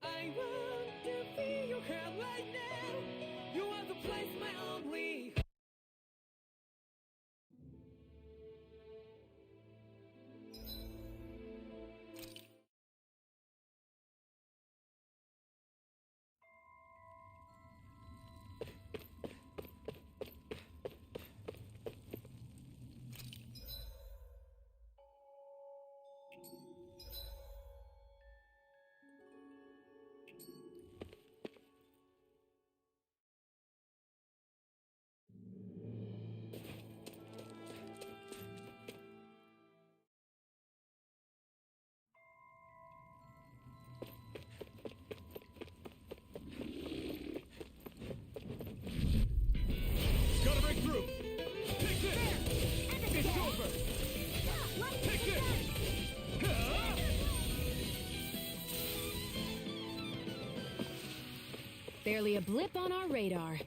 I want to feel your hand right now. You are the place my only. Gotta break through! Take this! It's over! Take this! Barely a blip on our radar.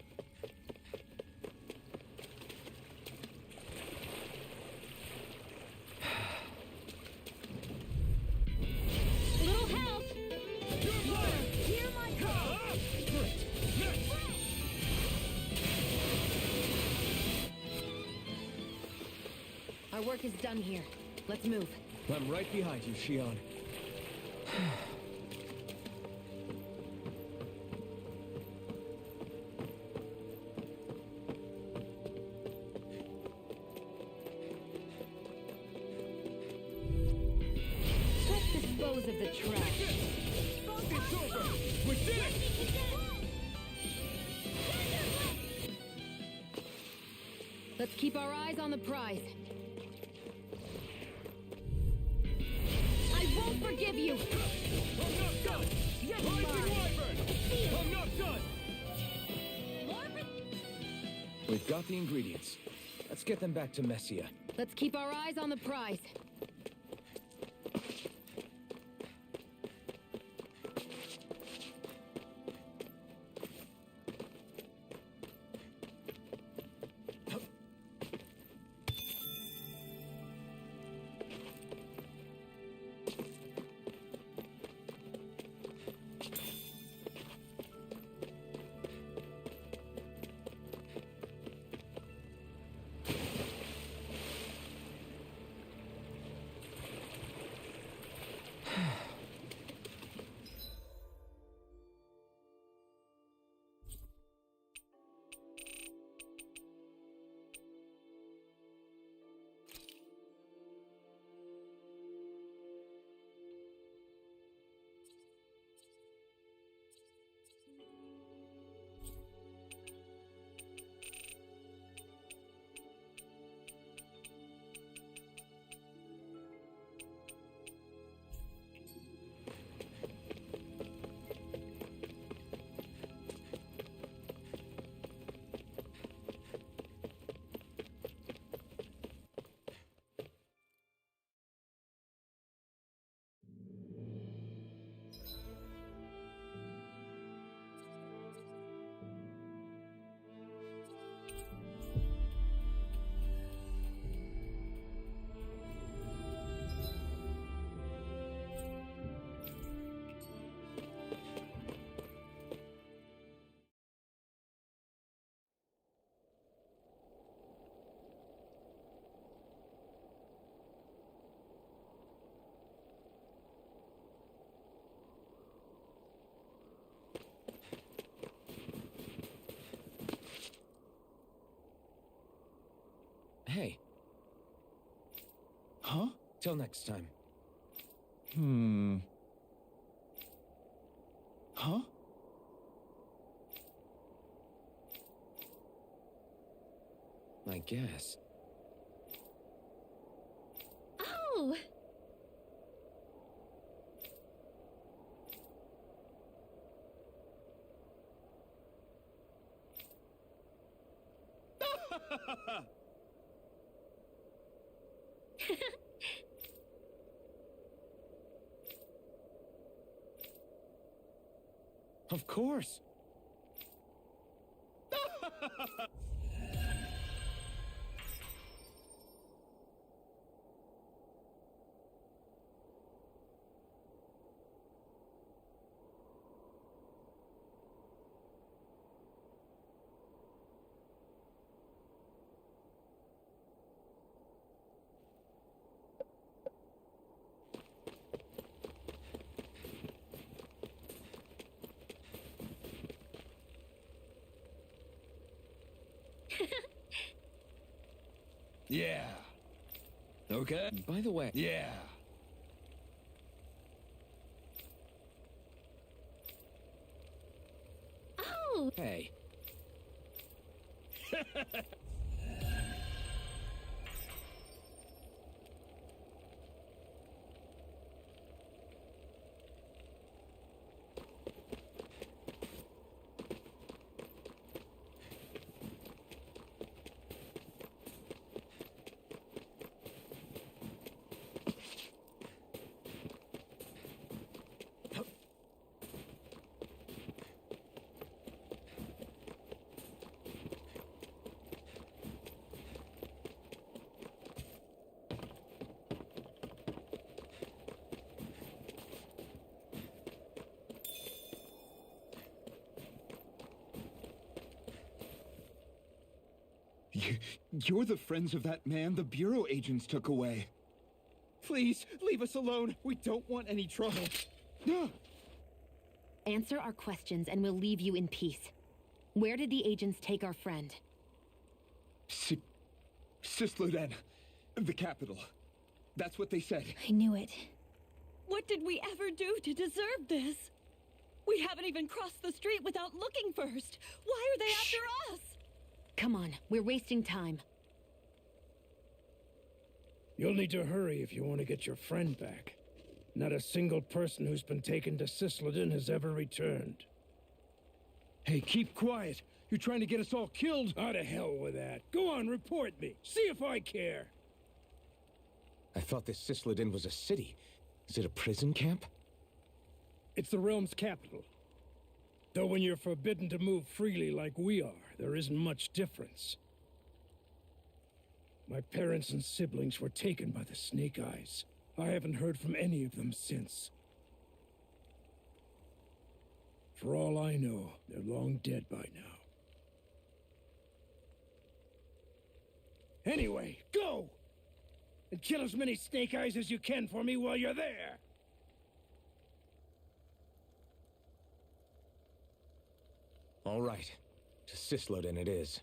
Little help! Hear my call! Our work is done here. Let's move. I'm right behind you, Shion. Let's dispose of the trash. It's over! We did it! Let's keep our eyes on the prize. I won't forgive you! I'm not done! You're Rising mine! Wyvern! I'm not done! We've got the ingredients. Let's get them back to Messia. Let's keep our eyes on the prize. Hey. Huh? Till next time. Huh? I guess. Oh! Of course. Yeah. Okay. By the way, Yeah. Oh! hey. You're the friends of that man the Bureau agents took away. Please, leave us alone. We don't want any trouble. Answer our questions and we'll leave you in peace. Where did the agents take our friend? Cisloden. The capital. That's what they said. I knew it. What did we ever do to deserve this? We haven't even crossed the street without looking first. Why are they after us? Come on, we're wasting time. You'll need to hurry if you want to get your friend back. Not a single person who's been taken to Cisloden has ever returned. Hey, keep quiet. You're trying to get us all killed. Out of hell with that. Go on, report me. See if I care. I thought this Cisloden was a city. Is it a prison camp? It's the realm's capital. Though when you're forbidden to move freely like we are, there isn't much difference. My parents and siblings were taken by the Snake Eyes. I haven't heard from any of them since. For all I know, they're long dead by now. Anyway, go! And kill as many Snake Eyes as you can for me while you're there! All right. To Cisloden it is.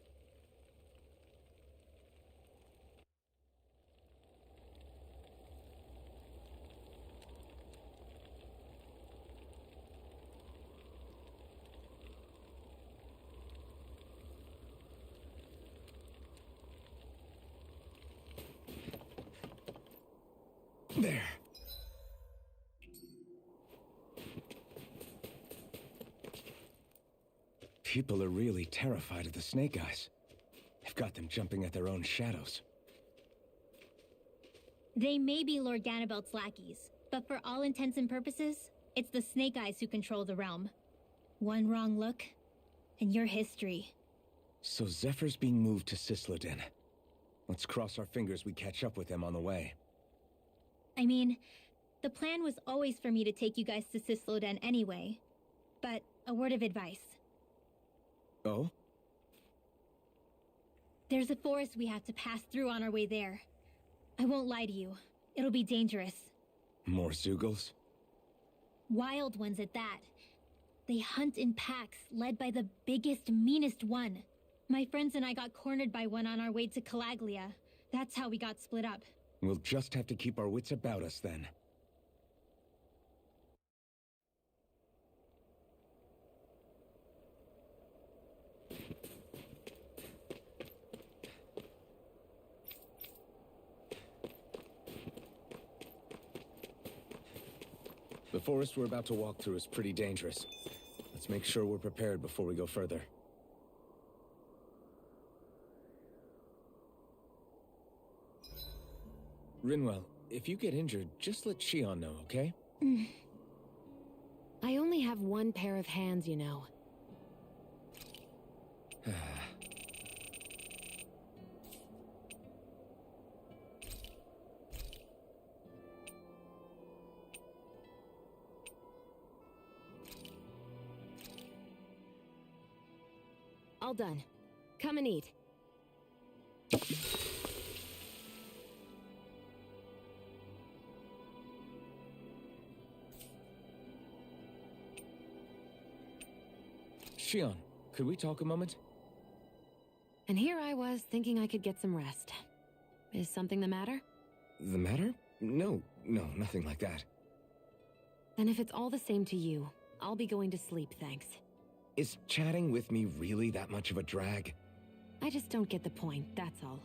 There. People are really terrified of the Snake Eyes. They've got them jumping at their own shadows. They may be Lord Ganabelt's lackeys, but for all intents and purposes, it's the Snake Eyes who control the realm. One wrong look, and your history. So Zephyr's being moved to Cisloden. Let's cross our fingers we catch up with them on the way. I mean, the plan was always for me to take you guys to Cisloden anyway. But a word of advice. Oh? There's a forest we have to pass through on our way there. I won't lie to you. It'll be dangerous. More Zeugles? Wild ones at that. They hunt in packs, led by the biggest, meanest one. My friends and I got cornered by one on our way to Calaglia. That's how we got split up. We'll just have to keep our wits about us then. The forest we're about to walk through is pretty dangerous. Let's make sure we're prepared before we go further. Rinwell, if you get injured, just let Shion know, okay? I only have one pair of hands, you know. All done. Come and eat. Shion, could we talk a moment? And here I was thinking I could get some rest. Is something the matter? The matter? No, nothing like that. Then if it's all the same to you, I'll be going to sleep, thanks. Is chatting with me really that much of a drag? I just don't get the point, that's all.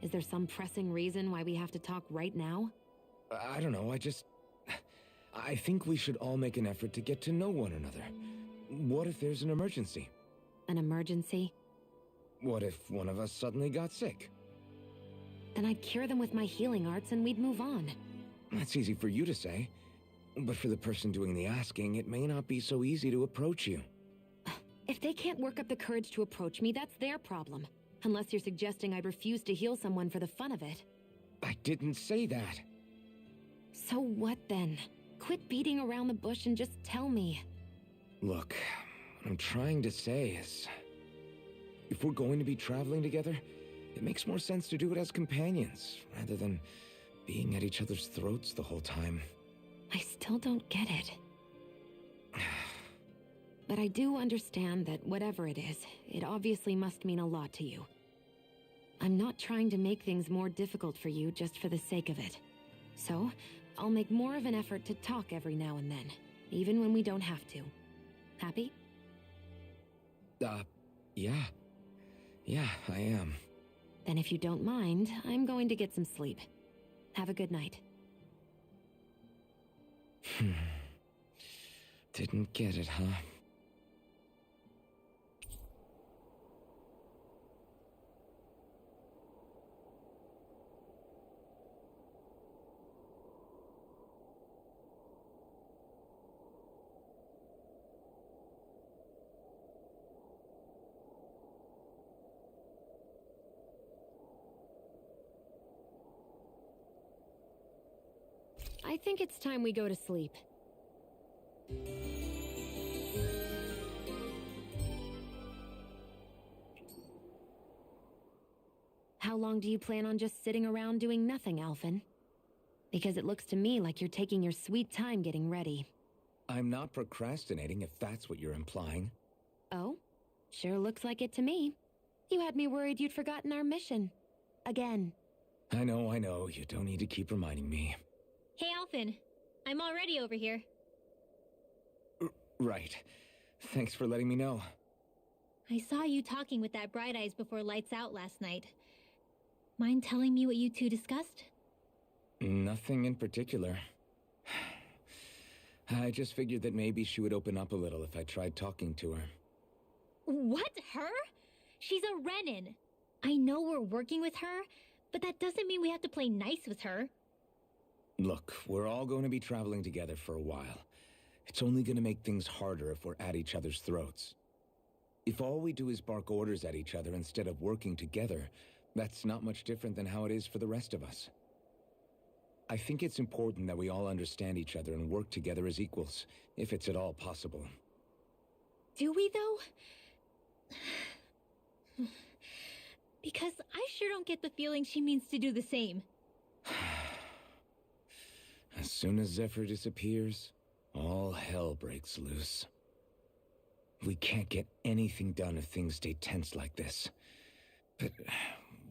Is there some pressing reason why we have to talk right now? I don't know, I think we should all make an effort to get to know one another. What if there's an emergency? An emergency? What if one of us suddenly got sick? Then I'd cure them with my healing arts and we'd move on. That's easy for you to say. But for the person doing the asking, it may not be so easy to approach you. If they can't work up the courage to approach me, that's their problem. Unless you're suggesting I'd refuse to heal someone for the fun of it. I didn't say that. So what then? Quit beating around the bush and just tell me. Look, what I'm trying to say is... if we're going to be traveling together, it makes more sense to do it as companions, rather than being at each other's throats the whole time. I still don't get it. But I do understand that whatever it is, it obviously must mean a lot to you. I'm not trying to make things more difficult for you just for the sake of it. So, I'll make more of an effort to talk every now and then, even when we don't have to. Happy? Yeah. Yeah, I am. Then if you don't mind, I'm going to get some sleep. Have a good night. Didn't get it, huh? I think it's time we go to sleep. How long do you plan on just sitting around doing nothing, Alphen? Because it looks to me like you're taking your sweet time getting ready. I'm not procrastinating, if that's what you're implying. Oh? Sure looks like it to me. You had me worried you'd forgotten our mission. Again. I know. You don't need to keep reminding me. Hey, Alphen. I'm already over here. Right. Thanks for letting me know. I saw you talking with that Bright Eyes before lights out last night. Mind telling me what you two discussed? Nothing in particular. I just figured that maybe she would open up a little if I tried talking to her. What? Her? She's a Renin. I know we're working with her, but that doesn't mean we have to play nice with her. Look, we're all going to be traveling together for a while. It's only going to make things harder if we're at each other's throats. If all we do is bark orders at each other instead of working together, that's not much different than how it is for the rest of us. I think it's important that we all understand each other and work together as equals, if it's at all possible. Do we, though? Because I sure don't get the feeling she means to do the same. As soon as Zephyr disappears, all hell breaks loose. We can't get anything done if things stay tense like this. But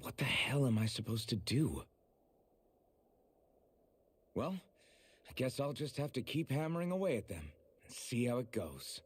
what the hell am I supposed to do? Well, I guess I'll just have to keep hammering away at them and see how it goes.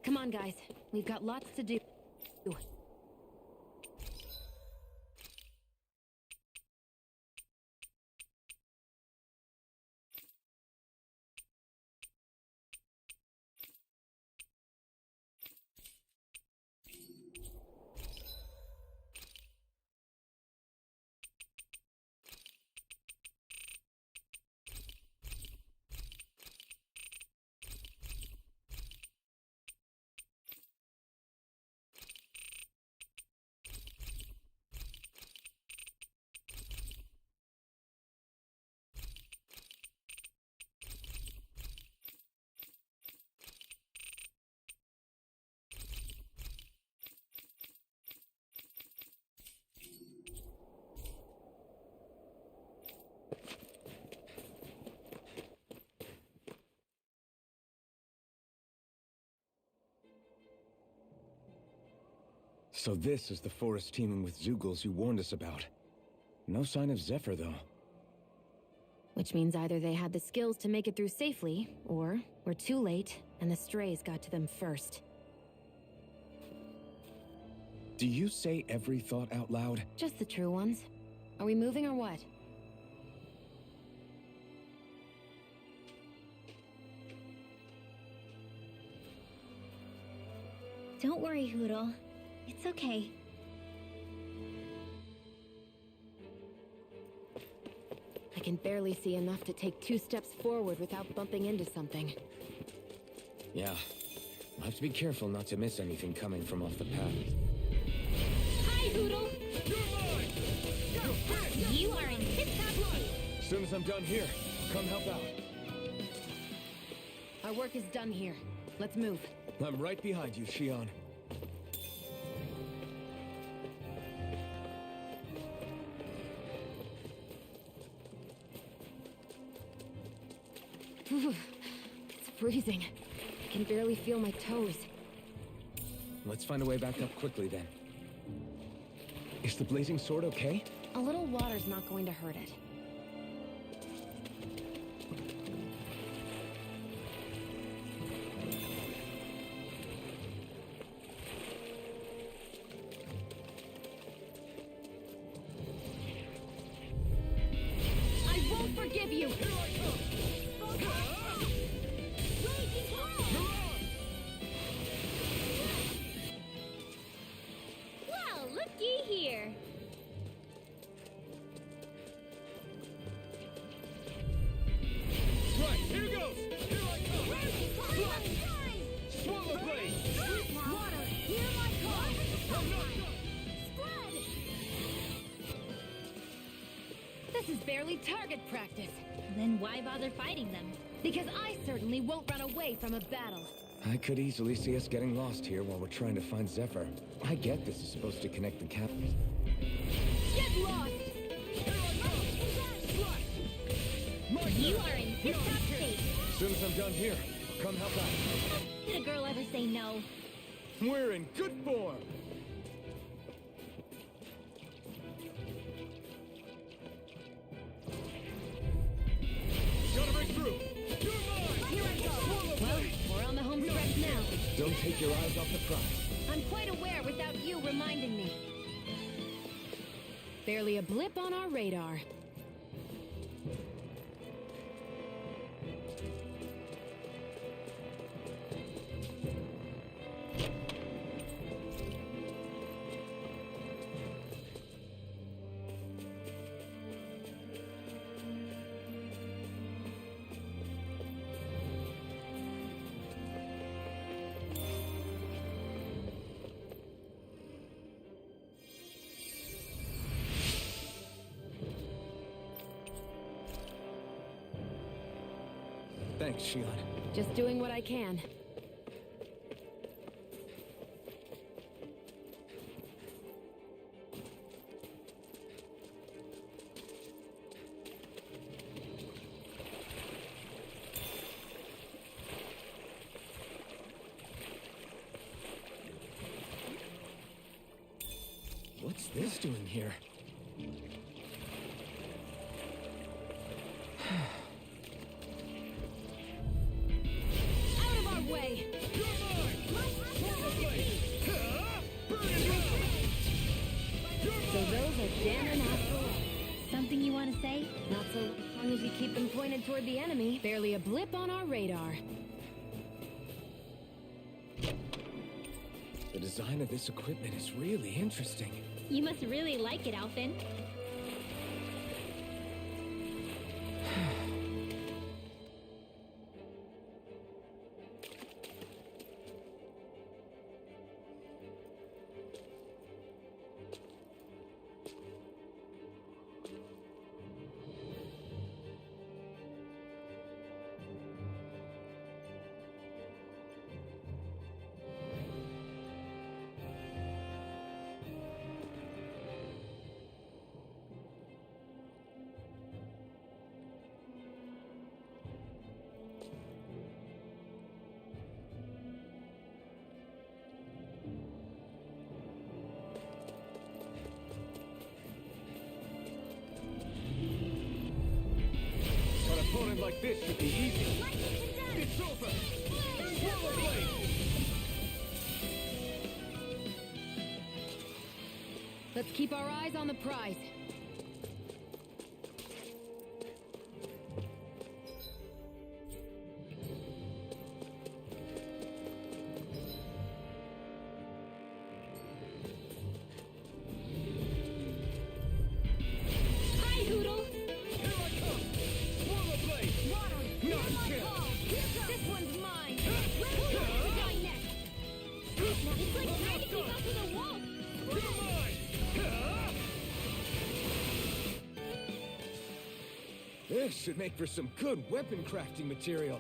Come on, guys. We've got lots to do. So this is the forest teeming with Zeugles you warned us about. No sign of Zephyr, though. Which means either they had the skills to make it through safely, or we're too late, and the strays got to them first. Do you say every thought out loud? Just the true ones. Are we moving or what? Don't worry, Hoodle. It's okay. I can barely see enough to take 2 steps forward without bumping into something. Yeah. I'll have to be careful not to miss anything coming from off the path. Hi, Hoodle! You are in tip-top shape. As soon as I'm done here, come help out. Our work is done here. Let's move. I'm right behind you, Shion. It's freezing. I can barely feel my toes. Let's find a way back up quickly then. Is the blazing sword okay? A little water's not going to hurt it. I won't forgive you! Well, looky here. Right, here goes! Here I come! Swallow blade! Water, here I come. Spread! This is barely target practice. Then why bother fighting them? Because I certainly won't run away from a battle. I could easily see us getting lost here while we're trying to find Zephyr. I get this is supposed to connect the cap. Get lost! You are in tip-top shape. As soon as I'm done here, come help out. Did a girl ever say no? We're in good form! Gotta break through! You're mine! Here I go. Well, we're on the home stretch now. Don't take your eyes off the prize. I'm quite aware without you reminding me. Barely a blip on our radar. Thanks, Shion. Just doing what I can. What's this doing here? Out of our way! So those are Jan and Astral. Something you want to say? Not so long as you keep them pointed toward the enemy. Barely a blip on our radar. The design of this equipment is really interesting. You must really like it, Alphen. An opponent like this should be easy. It's over! Swallow blade! Let's keep our eyes on the prize. should make for some good weapon crafting material.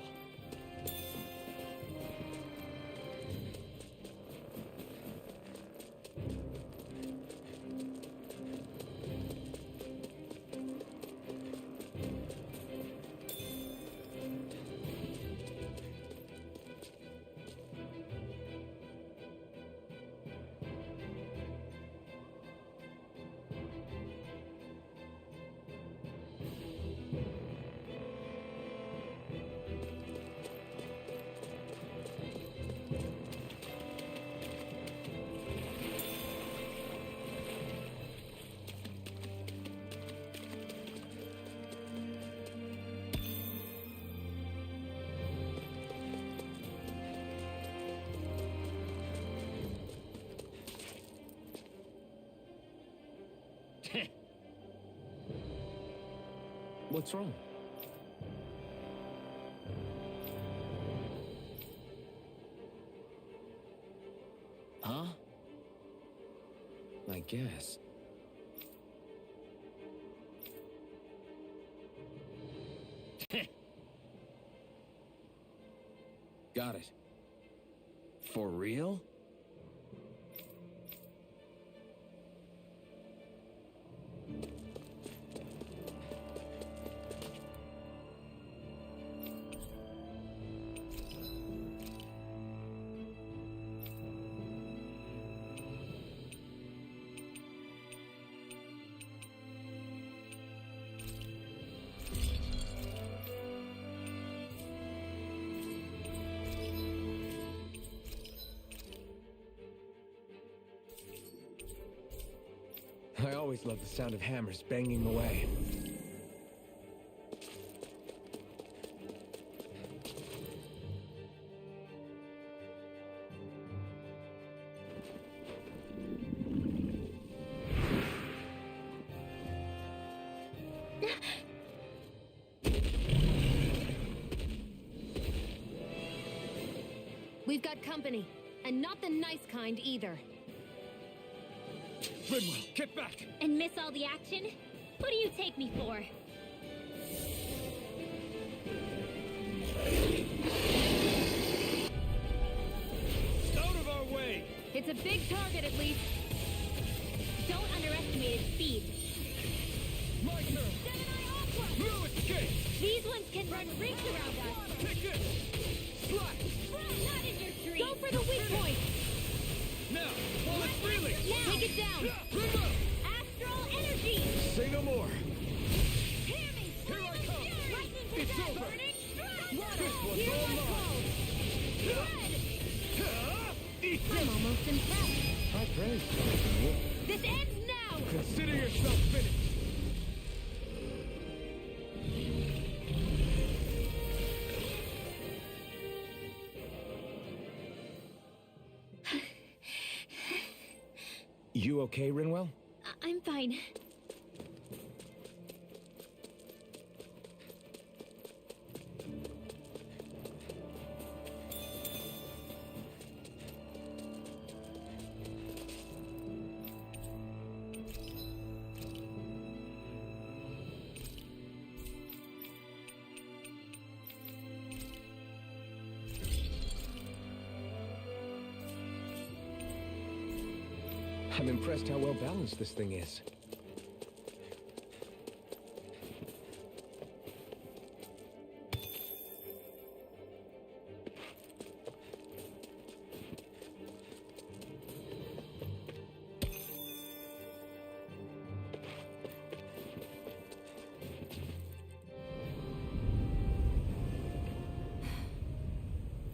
What's wrong? Huh? I guess. Got it. For real? I always love the sound of hammers banging away. We've got company, and not the nice kind either. Rinwell, get back! And miss all the action? Who do you take me for? Out of our way! It's a big target, at least. Don't underestimate its speed. My turn! Gemini Aqua! No escape! These ones can run rings around us. Take this! Slash! Not in your tree. Go for the weak point! Now, while it's reeling! Now. Take it down! Rinwell! Astral energy! Say no more! Hear me! Here I come! Lightning It's attack! over! Burning strike! This one's Hear all my mine! call! Red! Eat I'm this! almost impressed. High praise coming from you. This ends now! Consider yourself finished! You okay, Rinwell? I'm fine. I'm impressed how well balanced this thing is.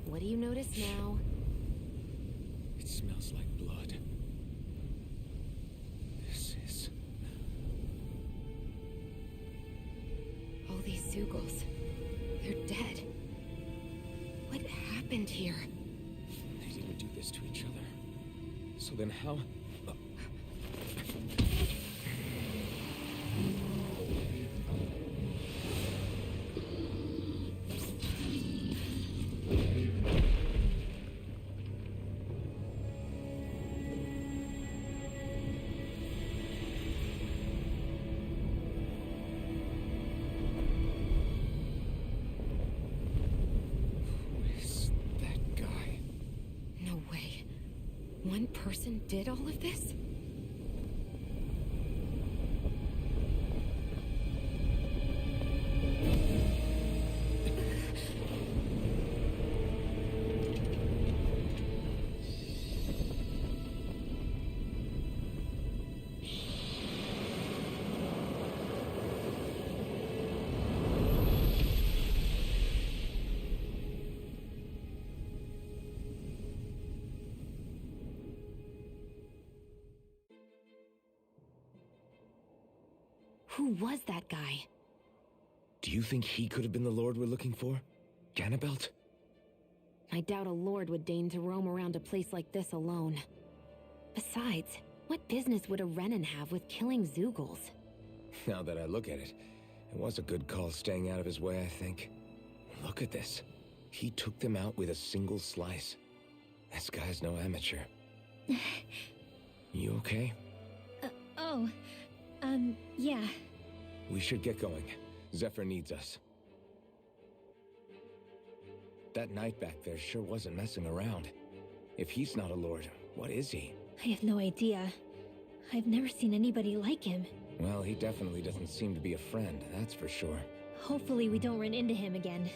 What do you notice now? It smells like blood. This is... All these Zugals. They're dead. What happened here? They didn't do this to each other. So then how... one person did all of this? Who was that guy? Do you think he could have been the Lord we're looking for? Ganabelt? I doubt a lord would deign to roam around a place like this alone. Besides, what business would a Renan have with killing Zeugles? Now that I look at it, it was a good call staying out of his way, I think. Look at this. He took them out with a single slice. This guy's no amateur. You okay? Yeah. We should get going. Zephyr needs us. That knight back there sure wasn't messing around. If he's not a lord, what is he? I have no idea. I've never seen anybody like him. Well, he definitely doesn't seem to be a friend, that's for sure. Hopefully we don't run into him again.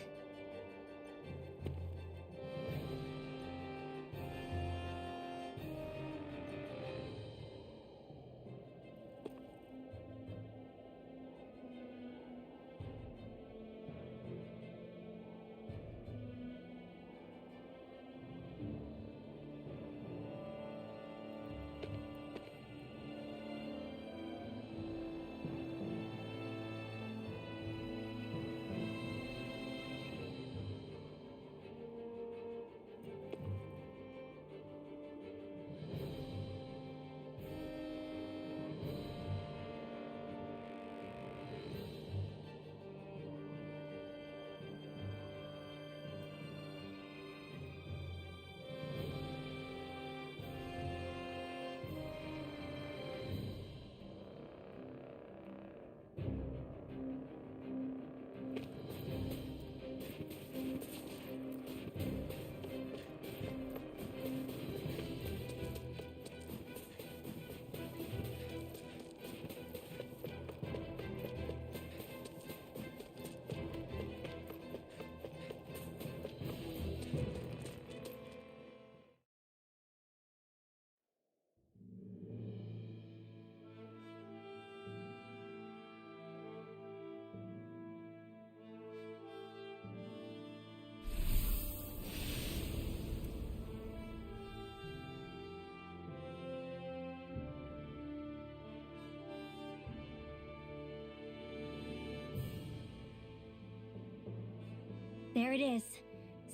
There it is.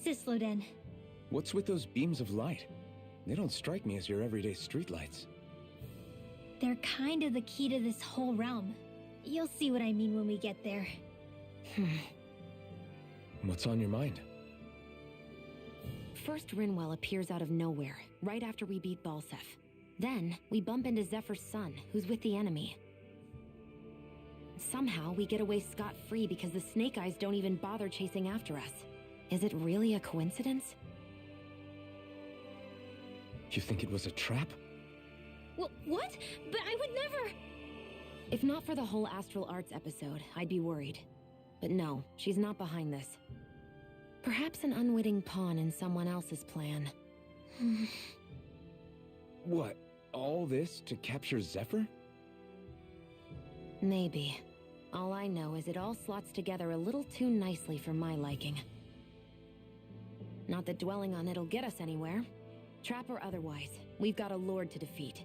Sisloden. What's with those beams of light? They don't strike me as your everyday streetlights. They're kind of the key to this whole realm. You'll see what I mean when we get there. What's on your mind? First, Rinwell appears out of nowhere, right after we beat Balsef. Then, we bump into Zephyr's son, who's with the enemy. Somehow, we get away scot-free because the Snake Eyes don't even bother chasing after us. Is it really a coincidence? You think it was a trap? What? But I would never... If not for the whole Astral Arts episode, I'd be worried. But no, she's not behind this. Perhaps an unwitting pawn in someone else's plan. What? All this to capture Zephyr? Maybe. All I know is it all slots together a little too nicely for my liking. Not that dwelling on it'll get us anywhere. Trap or otherwise, we've got a lord to defeat.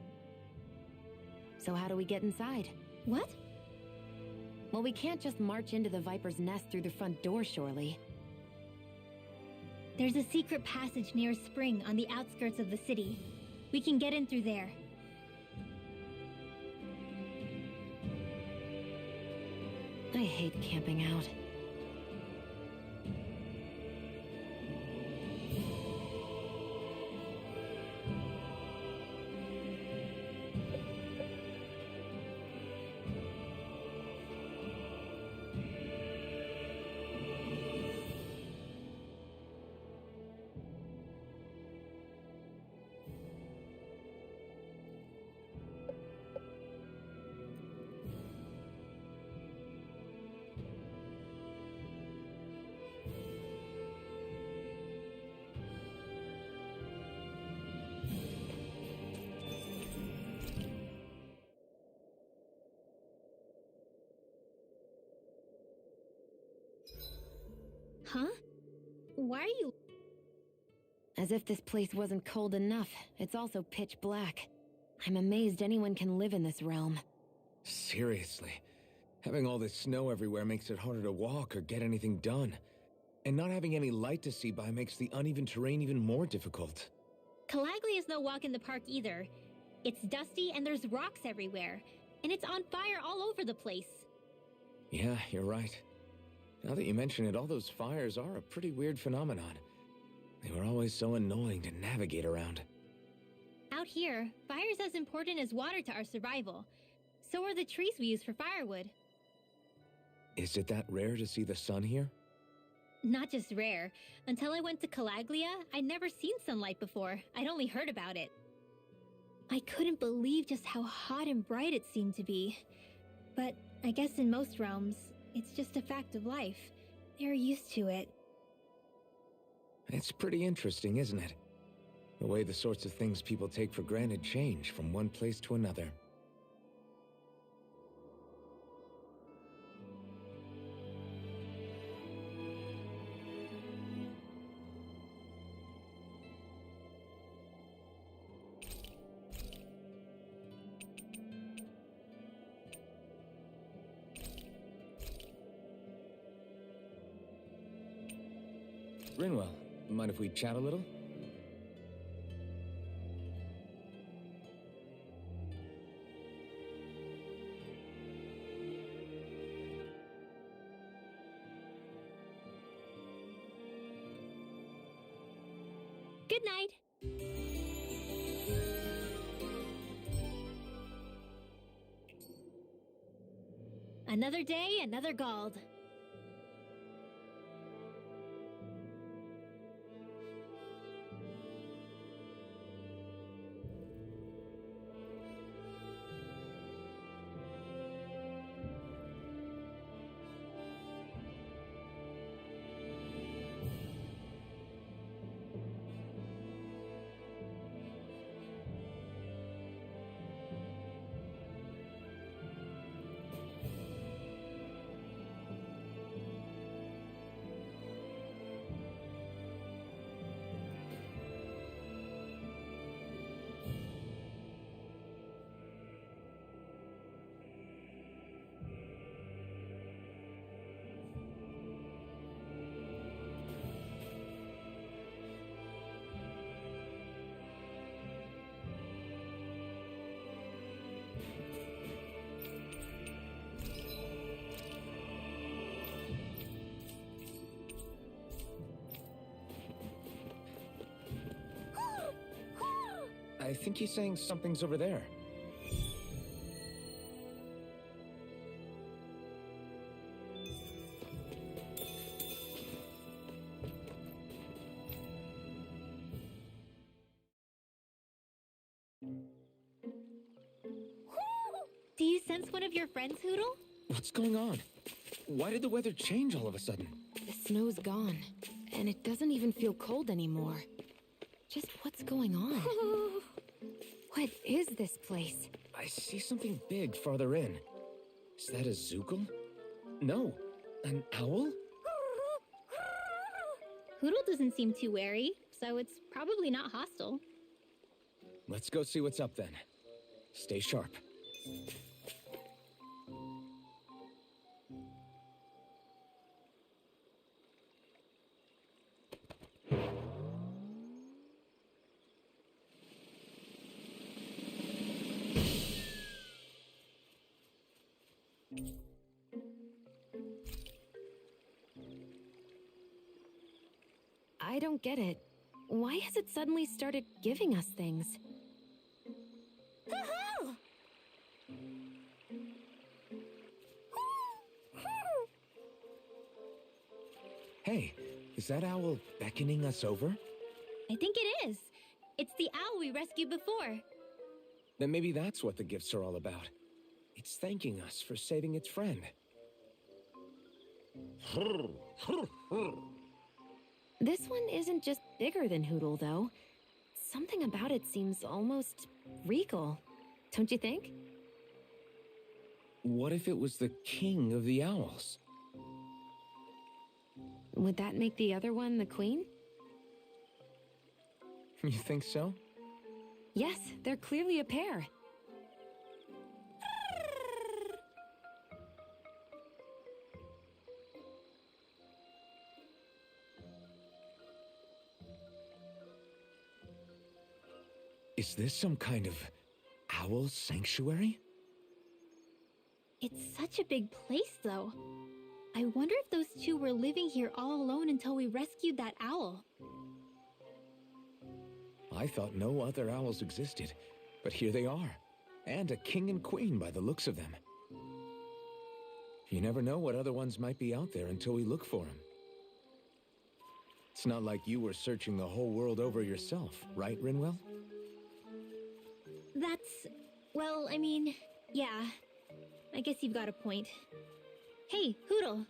So how do we get inside? What? Well, we can't just march into the Viper's nest through the front door, surely. There's a secret passage near a spring on the outskirts of the city. We can get in through there. I hate camping out. Huh? Why are you... As if this place wasn't cold enough, it's also pitch black. I'm amazed anyone can live in this realm. Seriously. Having all this snow everywhere makes it harder to walk or get anything done. And not having any light to see by makes the uneven terrain even more difficult. Calaglia is no walk in the park either. It's dusty and there's rocks everywhere. And it's on fire all over the place. Yeah, you're right. Now that you mention it, all those fires are a pretty weird phenomenon. They were always so annoying to navigate around. Out here, fire's as important as water to our survival. So are the trees we use for firewood. Is it that rare to see the sun here? Not just rare. Until I went to Calaglia, I'd never seen sunlight before. I'd only heard about it. I couldn't believe just how hot and bright it seemed to be. But I guess in most realms, it's just a fact of life. They're used to it. It's pretty interesting, isn't it? The way the sorts of things people take for granted change from one place to another. Rinwell, mind if we chat a little? Good night. Another day, another Gald. I think he's saying something's over there. Do you sense one of your friends, Hoodle? What's going on? Why did the weather change all of a sudden? The snow's gone, and it doesn't even feel cold anymore. Just what's going on? What is this place? I see something big farther in. Is that a Zookle? No, an owl? Hoodle doesn't seem too wary, so it's probably not hostile. Let's go see what's up then. Stay sharp. I don't get it. Why has it suddenly started giving us things? Hey, is that owl beckoning us over? I think it is. It's the owl we rescued before. Then maybe that's what the gifts are all about. It's thanking us for saving its friend. This one isn't just bigger than Hoodle, though. Something about it seems almost regal. Don't you think? What if it was the king of the owls? Would that make the other one the queen? You think so? Yes, they're clearly a pair. Is this some kind of owl sanctuary? It's such a big place, though. I wonder if those two were living here all alone until we rescued that owl. I thought no other owls existed, but here they are. And a king and queen by the looks of them. You never know what other ones might be out there until we look for them. It's not like you were searching the whole world over yourself, right, Rinwell? That's... well, I mean, yeah. I guess you've got a point. Hey, Hootle!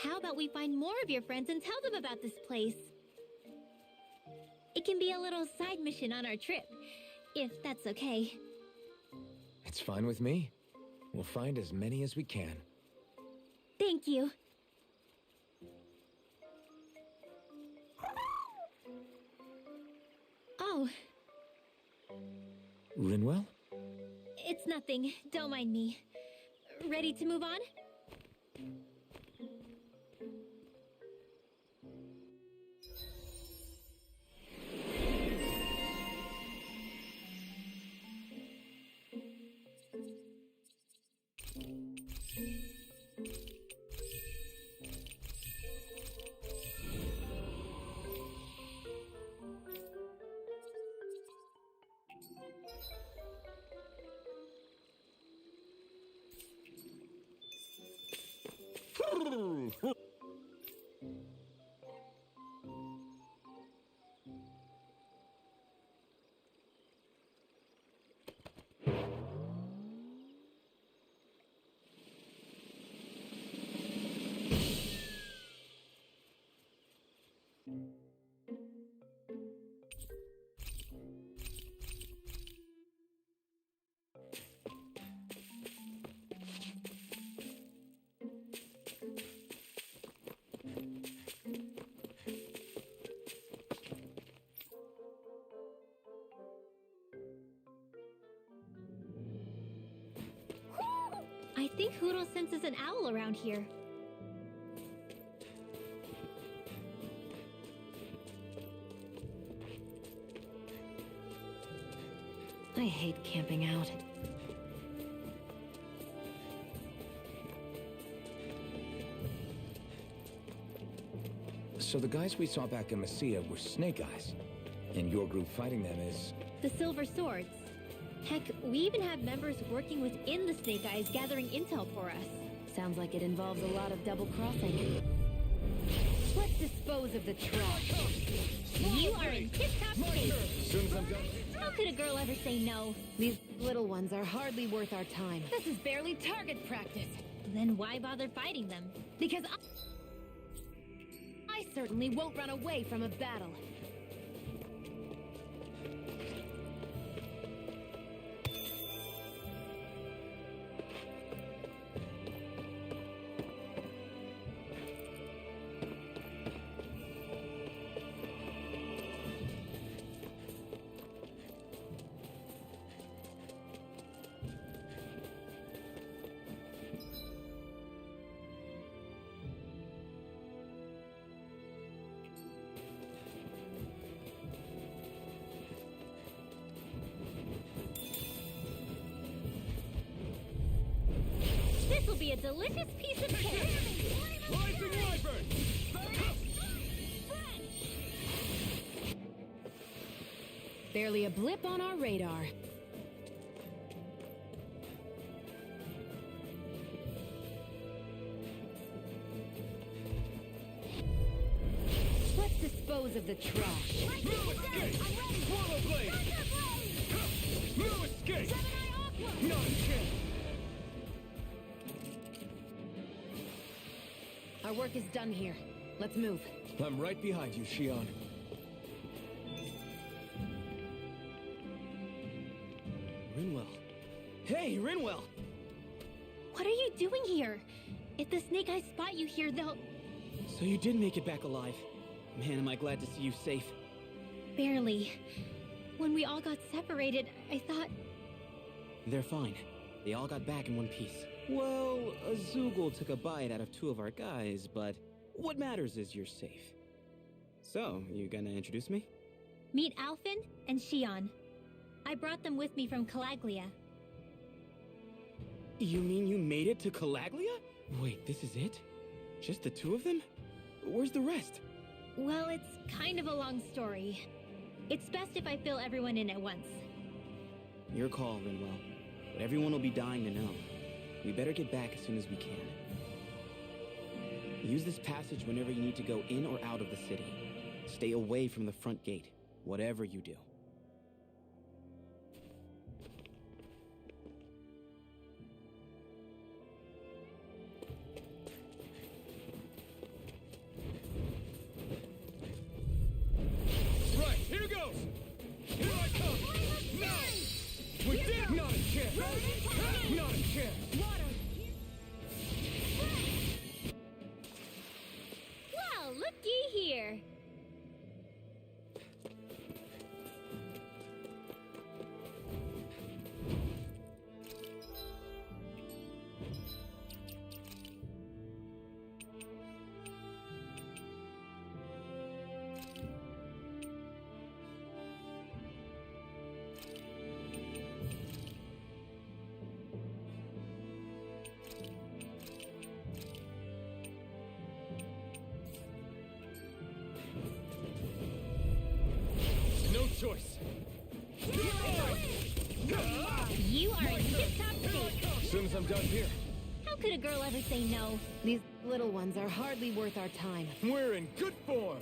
How about we find more of your friends and tell them about this place? It can be a little side mission on our trip, if that's okay. It's fine with me. We'll find as many as we can. Thank you. Oh, Rinwell? it's nothing. Don't mind me. Ready to move on? I think Hootle senses an owl around here. I hate camping out. So the guys we saw back in Messia were Snake Eyes, and your group fighting them is... The Silver Swords. Heck, we even have members working within the Snake Eyes gathering intel for us. Sounds like it involves a lot of double-crossing. Let's dispose of the trash. You are in tip-top shape. Soon as I'm done... How could a girl ever say no? These little ones are hardly worth our time. This is barely target practice. Then why bother fighting them? Because I certainly won't run away from a battle. This will be a delicious piece of cake. Rising Wyvern! Barely a blip on our radar. Let's dispose of the trash. No escape! Swallow Blade! No escape! Not a chance! Our work is done here. Let's move. I'm right behind you, Shion. Rinwell. Hey, Rinwell! What are you doing here? If the Snake Eyes spot you here, they'll... So you did make it back alive. Man, am I glad to see you safe. Barely. When we all got separated, I thought... They're fine. They all got back in one piece. Well, Azugul took a bite out of 2 of our guys, but what matters is you're safe. So, you gonna introduce me? Meet Alphen and Shion. I brought them with me from Calaglia. You mean you made it to Calaglia? Wait, this is it? Just the 2 of them? Where's the rest? Well, it's kind of a long story. It's best if I fill everyone in at once. Your call, Rinwell. But everyone will be dying to know. We better get back as soon as we can. Use this passage whenever you need to go in or out of the city. Stay away from the front gate, whatever you do. Right, here goes! Here I come! No! We did! Not a chance! Not a chance! Well, looky here. No choice! You are in tip-top shape. As soon as I'm done here, How could a girl ever say no? These little ones are hardly worth our time. we're in good form!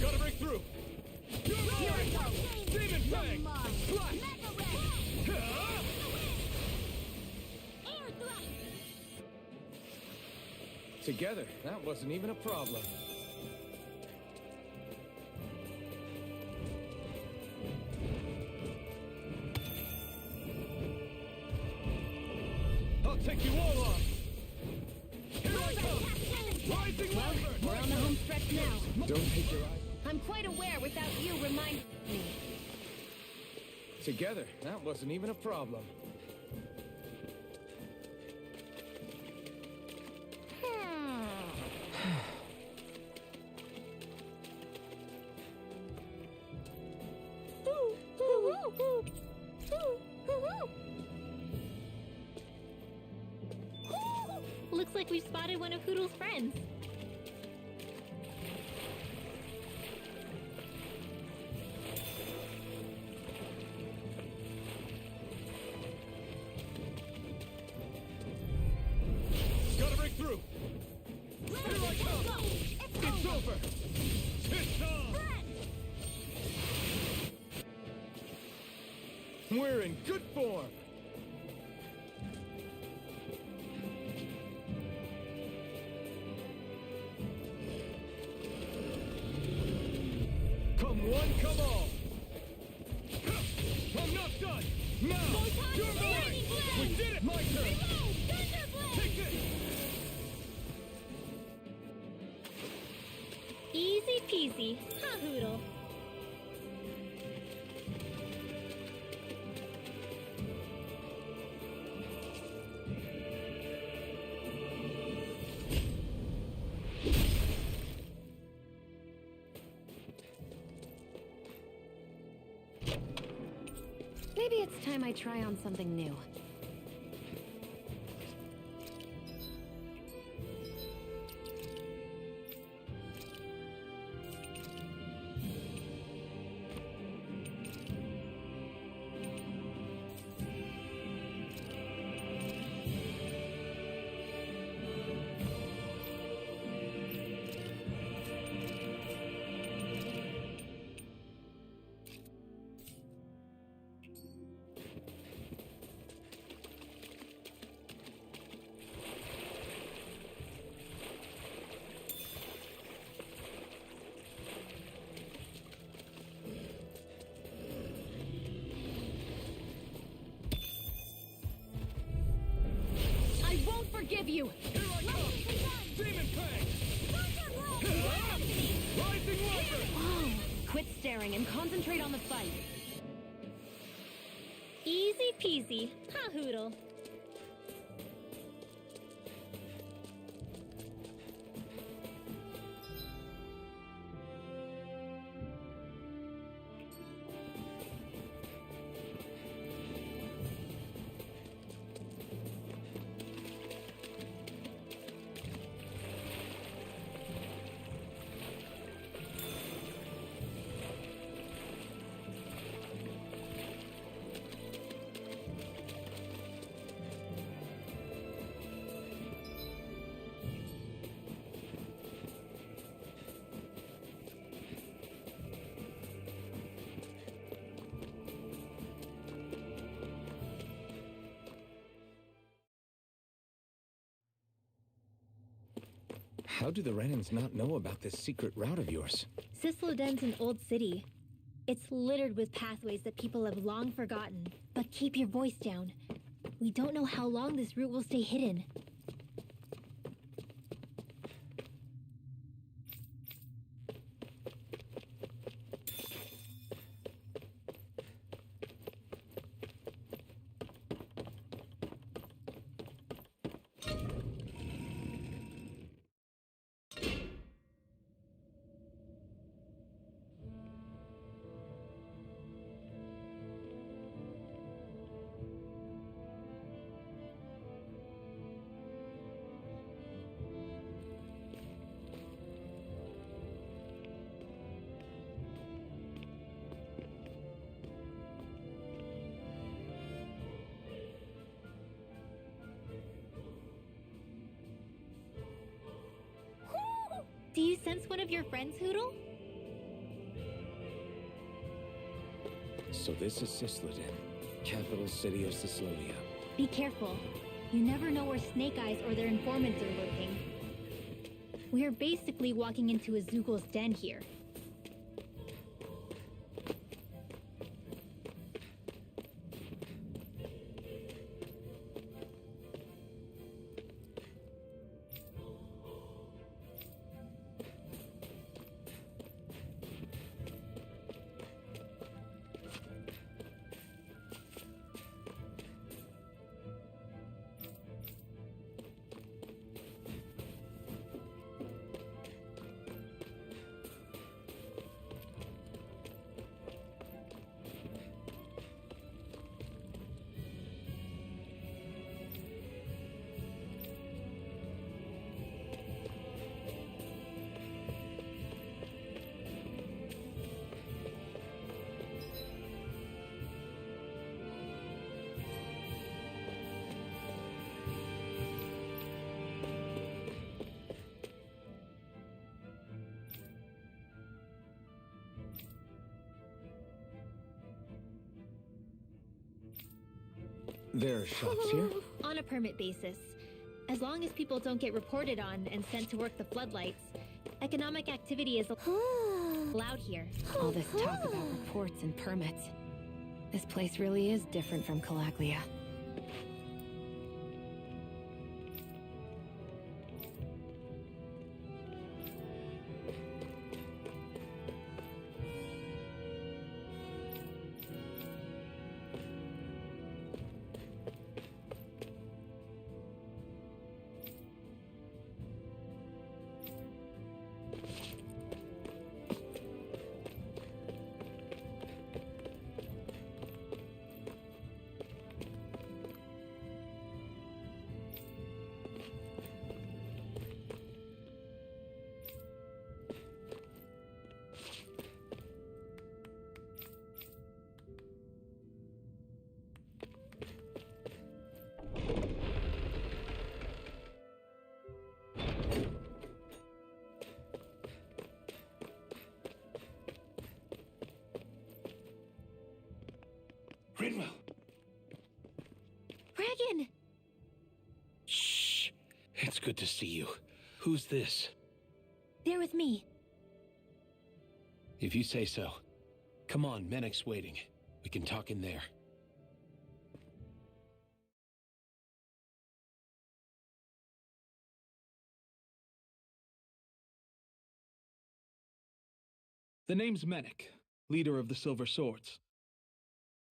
Gotta break through! Demon Fang! Fly! Together, that wasn't even a problem. I'll take you all on! Here I come! Rising Lumber! We're on the home stretch now. Don't take your eyes. I'm quite aware without you reminding me. Together, that wasn't even a problem. Looks like we've spotted one of Hoodle's friends. Gotta break through! Here I come! It's over! It's on! We're in good form! Come one, come all! I'm not done! Now! You're mine! We did it! My turn! Take it! Easy peasy, huh, Hoodle? Maybe it's time I try on something new. quit staring and concentrate on the fight. Easy peasy, huh, Hoodle? How do the Renans not know about this secret route of yours? Cisloden's an old city. It's littered with pathways that people have long forgotten. But keep your voice down. We don't know how long this route will stay hidden. Do you sense one of your friends, Hoodle? So this is Cisloden, capital city of Cislodia. Be careful. You never know where Snake Eyes or their informants are lurking. We're basically walking into a Zoogl's den here. There are shops here? On a permit basis. As long as people don't get reported on and sent to work the floodlights, economic activity is allowed here. All this talk about reports and permits. This place really is different from Calaglia. Rinwell! Dragon! Shh! It's good to see you. Who's this? They're with me. If you say so. Come on, Menek's waiting. We can talk in there. The name's Menik, leader of the Silver Swords.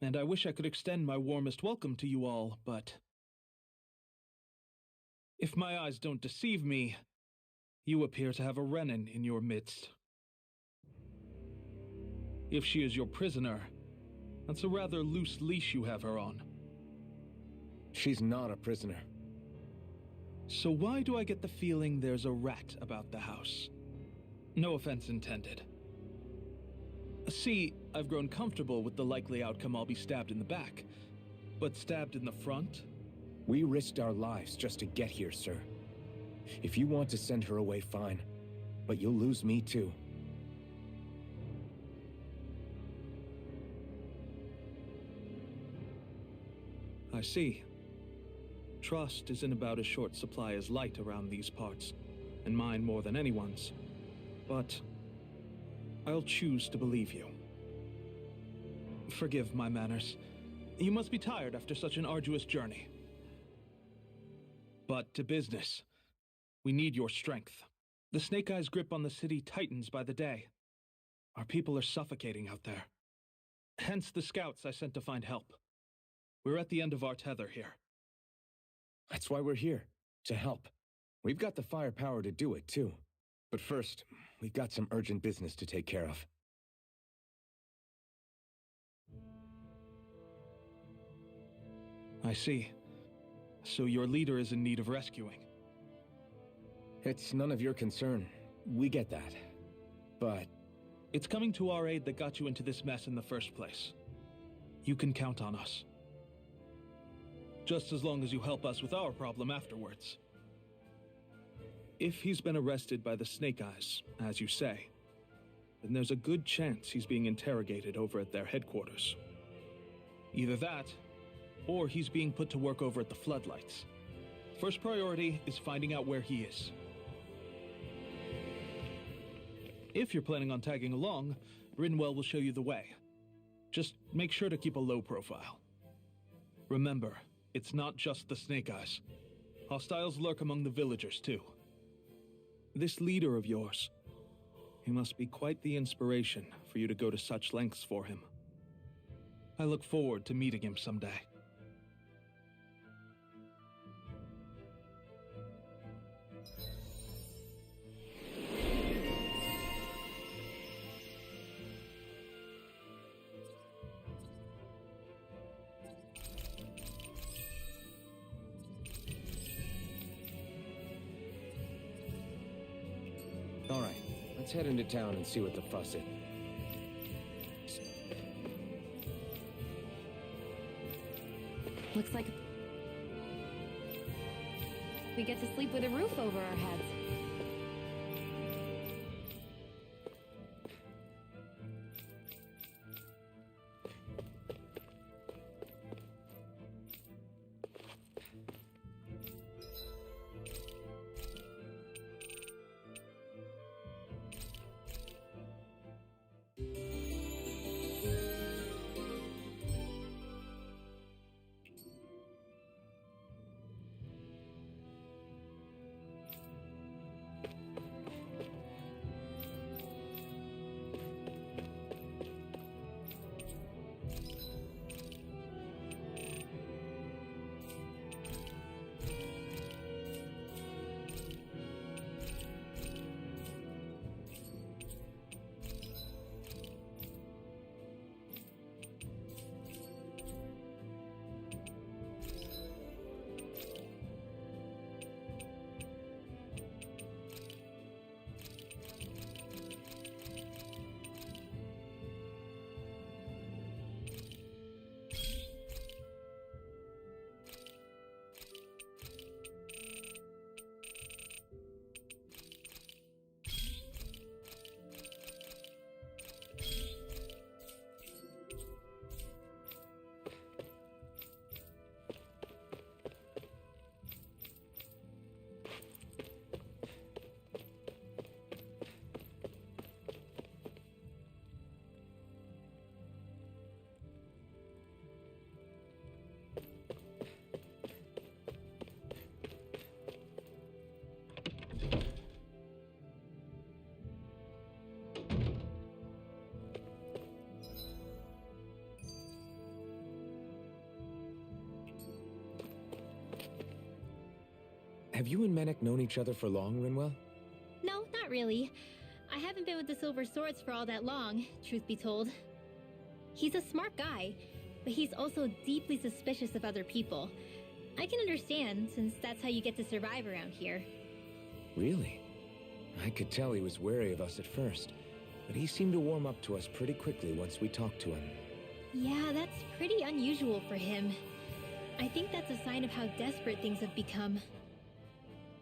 And I wish I could extend my warmest welcome to you all, but if my eyes don't deceive me, you appear to have a Renin in your midst. If she is your prisoner, that's a rather loose leash you have her on. She's not a prisoner. So why do I get the feeling there's a rat about the house? No offense intended. See, I've grown comfortable with the likely outcome I'll be stabbed in the back, but stabbed in the front? We risked our lives just to get here, sir. If you want to send her away, fine. But you'll lose me too. I see. Trust is in about as short supply as light around these parts, and mine more than anyone's. But I'll choose to believe you. Forgive my manners. You must be tired after such an arduous journey. But to business. We need your strength. The Snake Eyes' grip on the city tightens by the day. Our people are suffocating out there. Hence the scouts I sent to find help. We're at the end of our tether here. That's why we're here, to help. We've got the firepower to do it, too. But first, we've got some urgent business to take care of. I see. So your leader is in need of rescuing. It's none of your concern. We get that. But it's coming to our aid that got you into this mess in the first place. You can count on us. Just as long as you help us with our problem afterwards. If he's been arrested by the Snake Eyes, as you say, then there's a good chance he's being interrogated over at their headquarters. Either that, or he's being put to work over at the Floodlights. First priority is finding out where he is. If you're planning on tagging along, Rinwell will show you the way. Just make sure to keep a low profile. Remember, it's not just the Snake Eyes. Hostiles lurk among the villagers, too. This leader of yours, he must be quite the inspiration for you to go to such lengths for him. I look forward to meeting him someday. all right, let's head into town and see what the fuss is. Looks like we get to sleep with a roof over our heads. Have you and Menek known each other for long, Rinwell? No, not really. I haven't been with the Silver Swords for all that long, truth be told. He's a smart guy, but he's also deeply suspicious of other people. I can understand, since that's how you get to survive around here. Really? I could tell he was wary of us at first, but he seemed to warm up to us pretty quickly once we talked to him. Yeah, that's pretty unusual for him. I think that's a sign of how desperate things have become.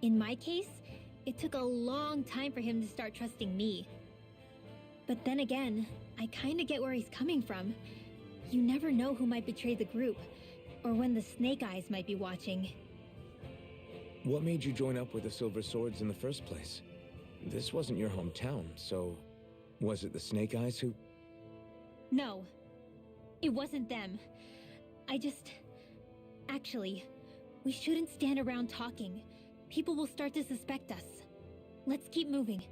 In my case, it took a long time for him to start trusting me. But then again, I kinda get where he's coming from. You never know who might betray the group, or when the Snake Eyes might be watching. What made you join up with the Silver Swords in the first place? This wasn't your hometown, so was it the Snake Eyes who... No, it wasn't them. Actually, we shouldn't stand around talking. People will start to suspect us. Let's keep moving.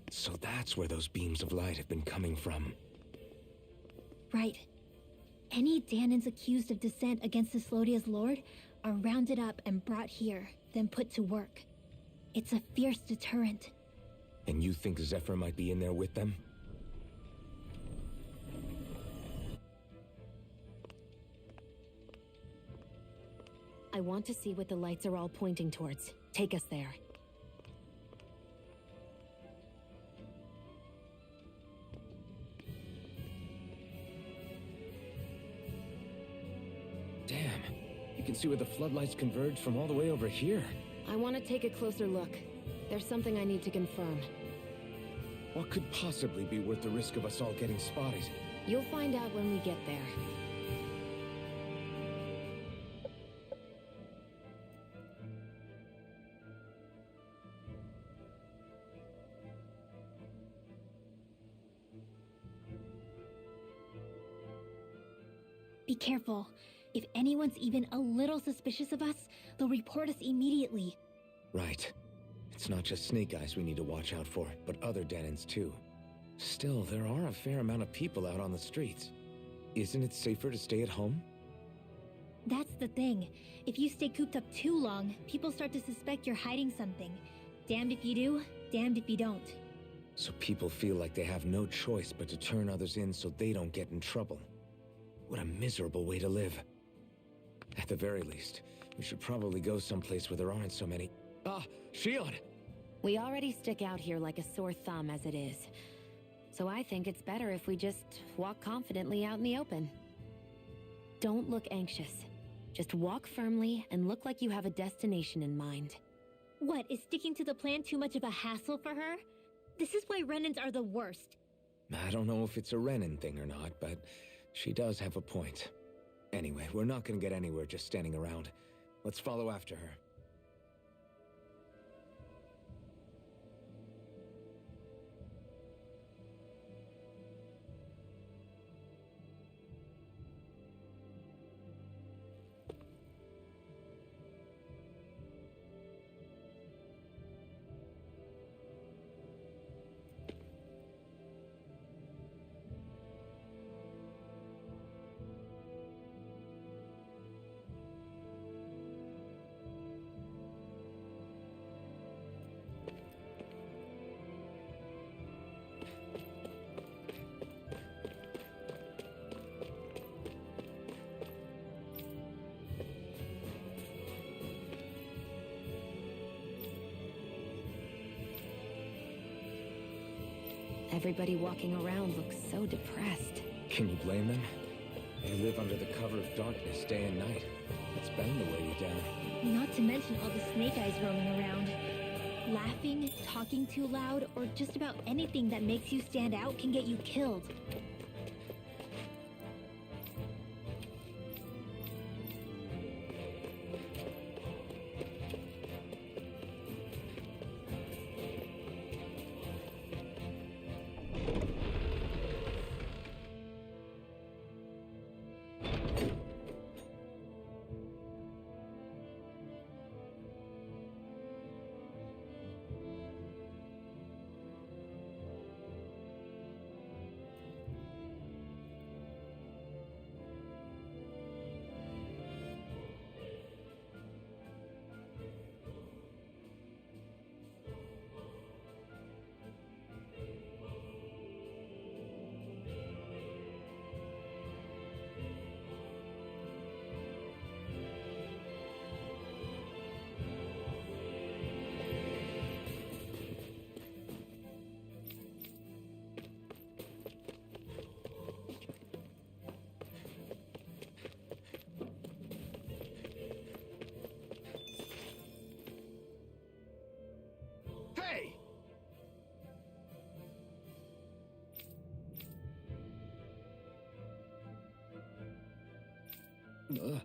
So that's where those beams of light have been coming from. Right. Any Danans accused of dissent against the Slodia's lord are rounded up and brought here, then put to work. It's a fierce deterrent. And you think Zephyr might be in there with them? I want to see what the lights are all pointing towards. Take us there. Damn, you can see where the floodlights converge from all the way over here. I want to take a closer look. There's something I need to confirm. What could possibly be worth the risk of us all getting spotted? You'll find out when we get there. Be careful. If anyone's even a little suspicious of us, they'll report us immediately. Right. It's not just Snake Eyes we need to watch out for, but other Danans too. Still, there are a fair amount of people out on the streets. Isn't it safer to stay at home? That's the thing. If you stay cooped up too long, people start to suspect you're hiding something. Damned if you do, damned if you don't. So people feel like they have no choice but to turn others in so they don't get in trouble. What a miserable way to live. At the very least, we should probably go someplace where there aren't so many... Ah, Shion! We already stick out here like a sore thumb as it is. So I think it's better if we just walk confidently out in the open. Don't look anxious. Just walk firmly and look like you have a destination in mind. What, is sticking to the plan too much of a hassle for her? This is why Renans are the worst. I don't know if it's a Renan thing or not, but she does have a point. Anyway, we're not gonna get anywhere just standing around. Let's follow after her. Everybody walking around looks so depressed. Can you blame them? They live under the cover of darkness day and night. It's bound to weigh you down. Not to mention all the Snake Eyes roaming around. Laughing, talking too loud, or just about anything that makes you stand out can get you killed. No.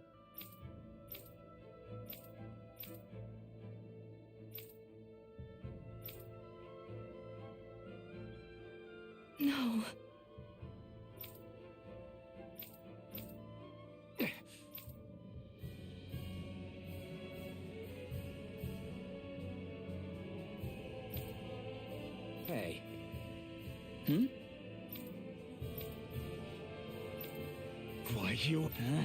Hey. Why you? Huh?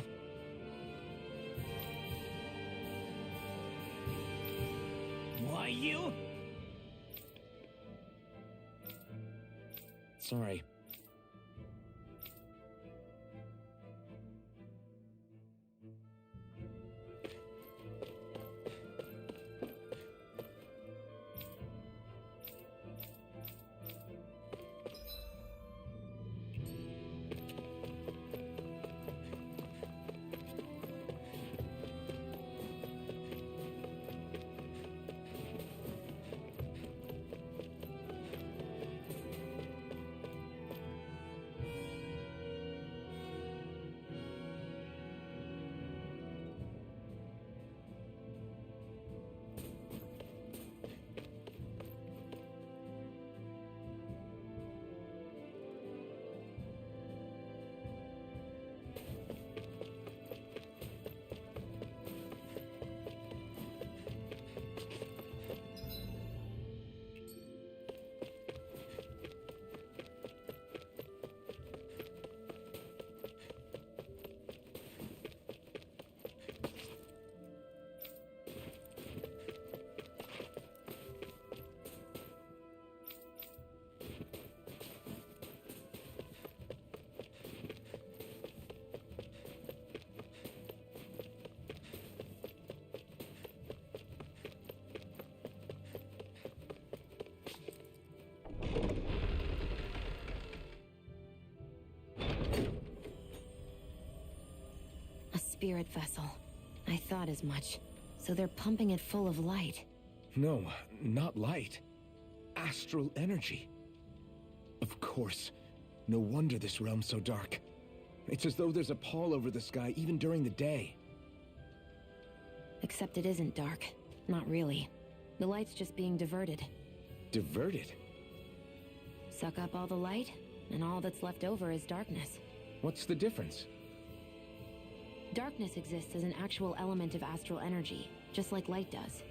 Why you? Sorry. A spirit vessel. I thought as much. So they're pumping it full of light. No, not light. Astral energy. Of course. No wonder this realm's so dark. It's as though there's a pall over the sky even during the day. Except it isn't dark. Not really. The light's just being diverted. Diverted? Suck up all the light, and all that's left over is darkness. What's the difference? Darkness exists as an actual element of astral energy, just like light does.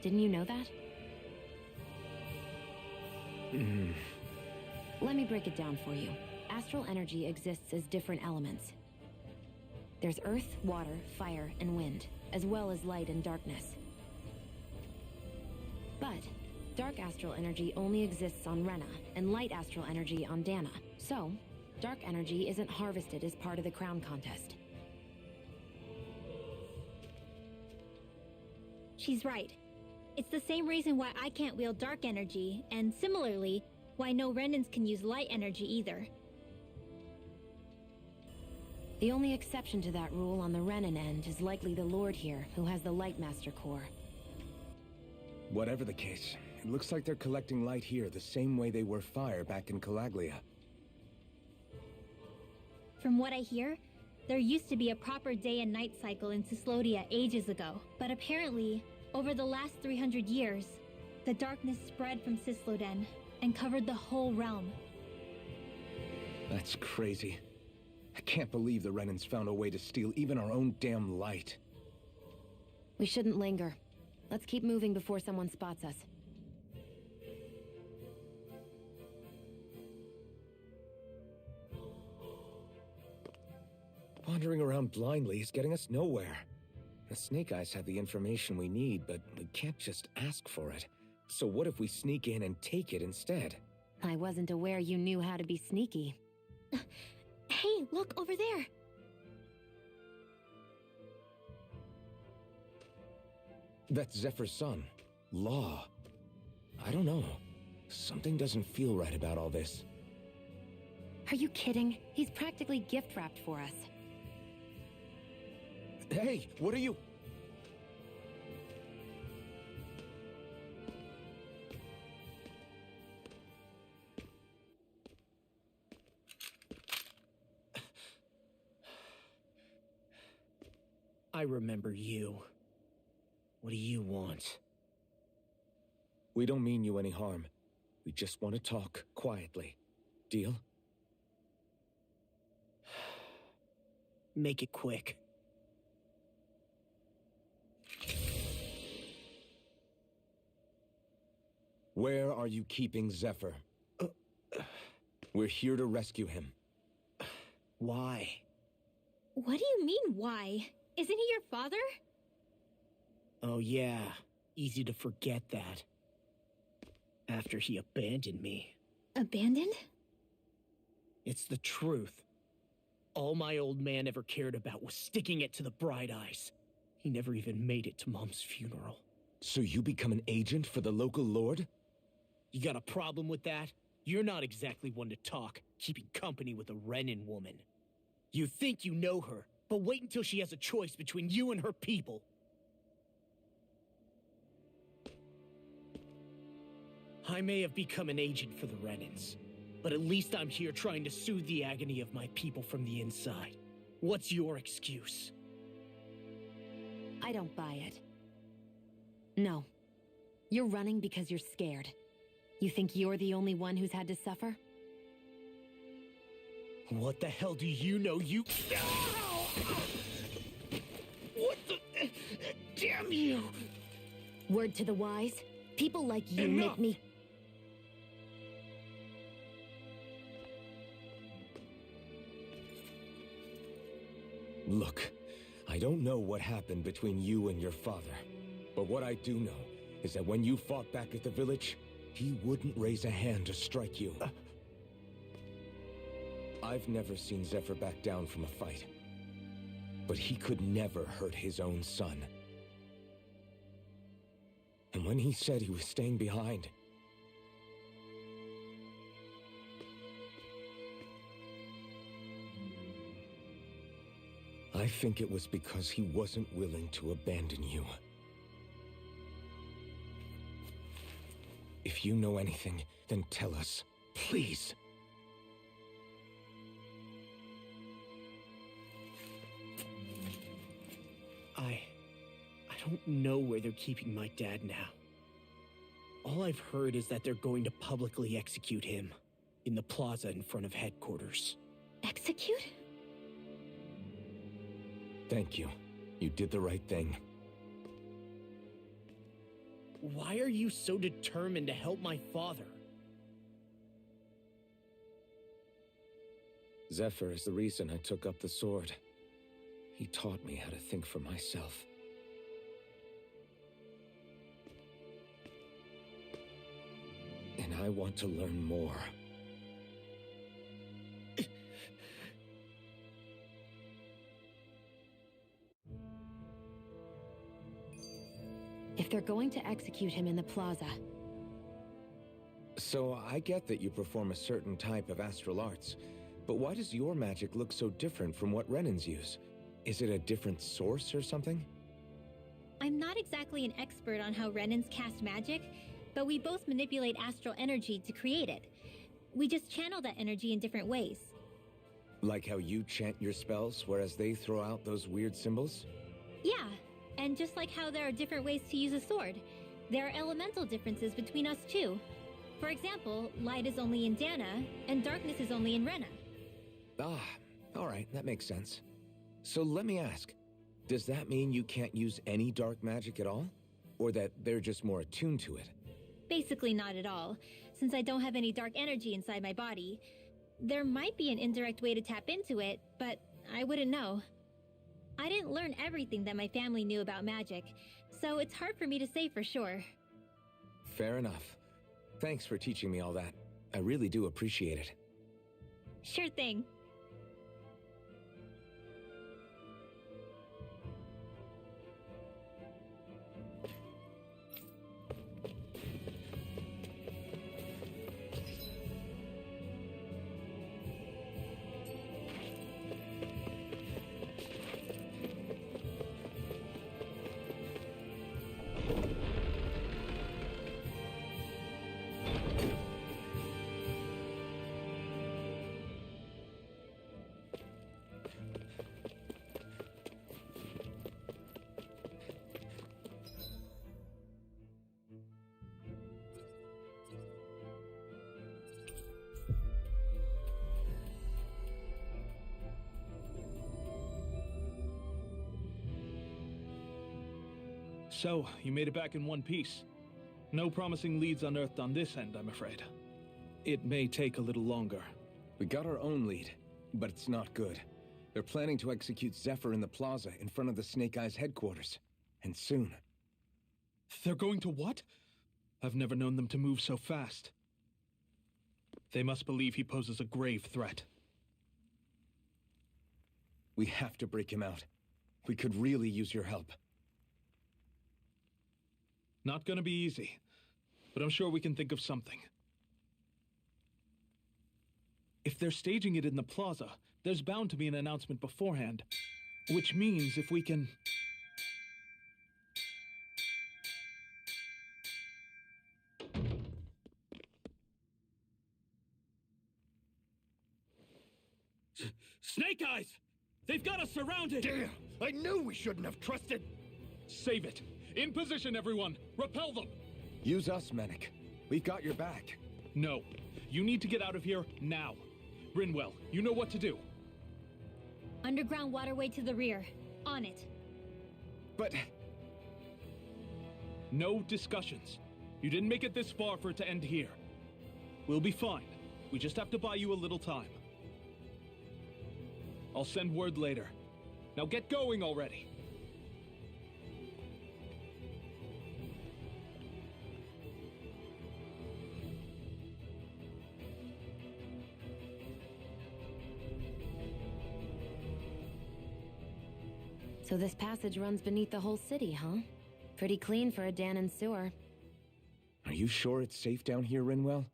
Didn't you know that? Let me break it down for you. Astral energy exists as different elements. There's earth, water, fire, and wind, as well as light and darkness. But dark astral energy only exists on Rena, and light astral energy on Dana. So, dark energy isn't harvested as part of the crown contest. She's right. It's the same reason why I can't wield dark energy, and similarly, why no Renans can use light energy either. The only exception to that rule on the Renan end is likely the Lord here, who has the Lightmaster core. Whatever the case, it looks like they're collecting light here the same way they were fire back in Calaglia. From what I hear, there used to be a proper day and night cycle in Cyslodia ages ago, but apparently, over the last 300 years, the darkness spread from Cysloden and covered the whole realm. That's crazy. I can't believe the Renans found a way to steal even our own damn light. We shouldn't linger. Let's keep moving before someone spots us. Wandering around blindly is getting us nowhere. The Snake Eyes have the information we need, but we can't just ask for it. So what if we sneak in and take it instead? I wasn't aware you knew how to be sneaky. Hey, look over there! That's Zephyr's son, Law. I don't know. Something doesn't feel right about all this. Are you kidding? He's practically gift-wrapped for us. Hey, what are you... I remember you. What do you want? We don't mean you any harm. We just want to talk quietly. Deal? Make it quick. Where are you keeping Zephyr? We're here to rescue him. Why? What do you mean, why? Isn't he your father? Oh yeah, easy to forget that. After he abandoned me. Abandoned? It's the truth. All my old man ever cared about was sticking it to the Bright Eyes. He never even made it to Mom's funeral. So you become an agent for the local lord? You got a problem with that? You're not exactly one to talk, keeping company with a Renin woman. You think you know her, but wait until she has a choice between you and her people. I may have become an agent for the Renins, but at least I'm here trying to soothe the agony of my people from the inside. What's your excuse? I don't buy it. No. You're running because you're scared. You think you're the only one who's had to suffer? What the hell do you know, you... What the... Damn you! Word to the wise, people like you Enough! make me... Look, I don't know what happened between you and your father. But what I do know is that when you fought back at the village, he wouldn't raise a hand to strike you. I've never seen Zephyr back down from a fight. But he could never hurt his own son. And when he said he was staying behind, I think it was because he wasn't willing to abandon you. If you know anything, then tell us, please. I don't know where they're keeping my dad now. All I've heard is that they're going to publicly execute him in the plaza in front of headquarters. Execute? Thank you. You did the right thing. Why are you so determined to help my father? Zephyr is the reason I took up the sword. He taught me how to think for myself. And I want to learn more. If they're going to execute him in the plaza... So I get that you perform a certain type of astral arts, but why does your magic look so different from what Renins use? Is it a different source or something? I'm not exactly an expert on how Renins cast magic, but we both manipulate astral energy to create it. We just channel that energy in different ways. Like how you chant your spells, whereas they throw out those weird symbols? Yeah, and just like how there are different ways to use a sword, there are elemental differences between us too. For example, light is only in Dana, and darkness is only in Rena. Ah, alright, that makes sense. So let me ask, does that mean you can't use any dark magic at all? Or that they're just more attuned to it? Basically not at all, since I don't have any dark energy inside my body. There might be an indirect way to tap into it, but I wouldn't know. I didn't learn everything that my family knew about magic, so it's hard for me to say for sure. Fair enough. Thanks for teaching me all that. I really do appreciate it. Sure thing. So, you made it back in one piece. No promising leads unearthed on this end, I'm afraid. It may take a little longer. We got our own lead, but it's not good. They're planning to execute Zephyr in the plaza in front of the Snake Eyes headquarters. And soon. They're going to what? I've never known them to move so fast. They must believe he poses a grave threat. We have to break him out. We could really use your help. Not gonna be easy, but I'm sure we can think of something. If they're staging it in the plaza, there's bound to be an announcement beforehand. Which means if we can... Snake Eyes! They've got us surrounded! Damn! I knew we shouldn't have trusted! Save it! In position, everyone! Repel them! Use us, Medic. We've got your back. No. You need to get out of here now. Rinwell, you know what to do. Underground waterway to the rear. On it. But... No discussions. You didn't make it this far for it to end here. We'll be fine. We just have to buy you a little time. I'll send word later. Now get going already. So this passage runs beneath the whole city, huh? Pretty clean for a Danon sewer. Are you sure it's safe down here, Rinwell?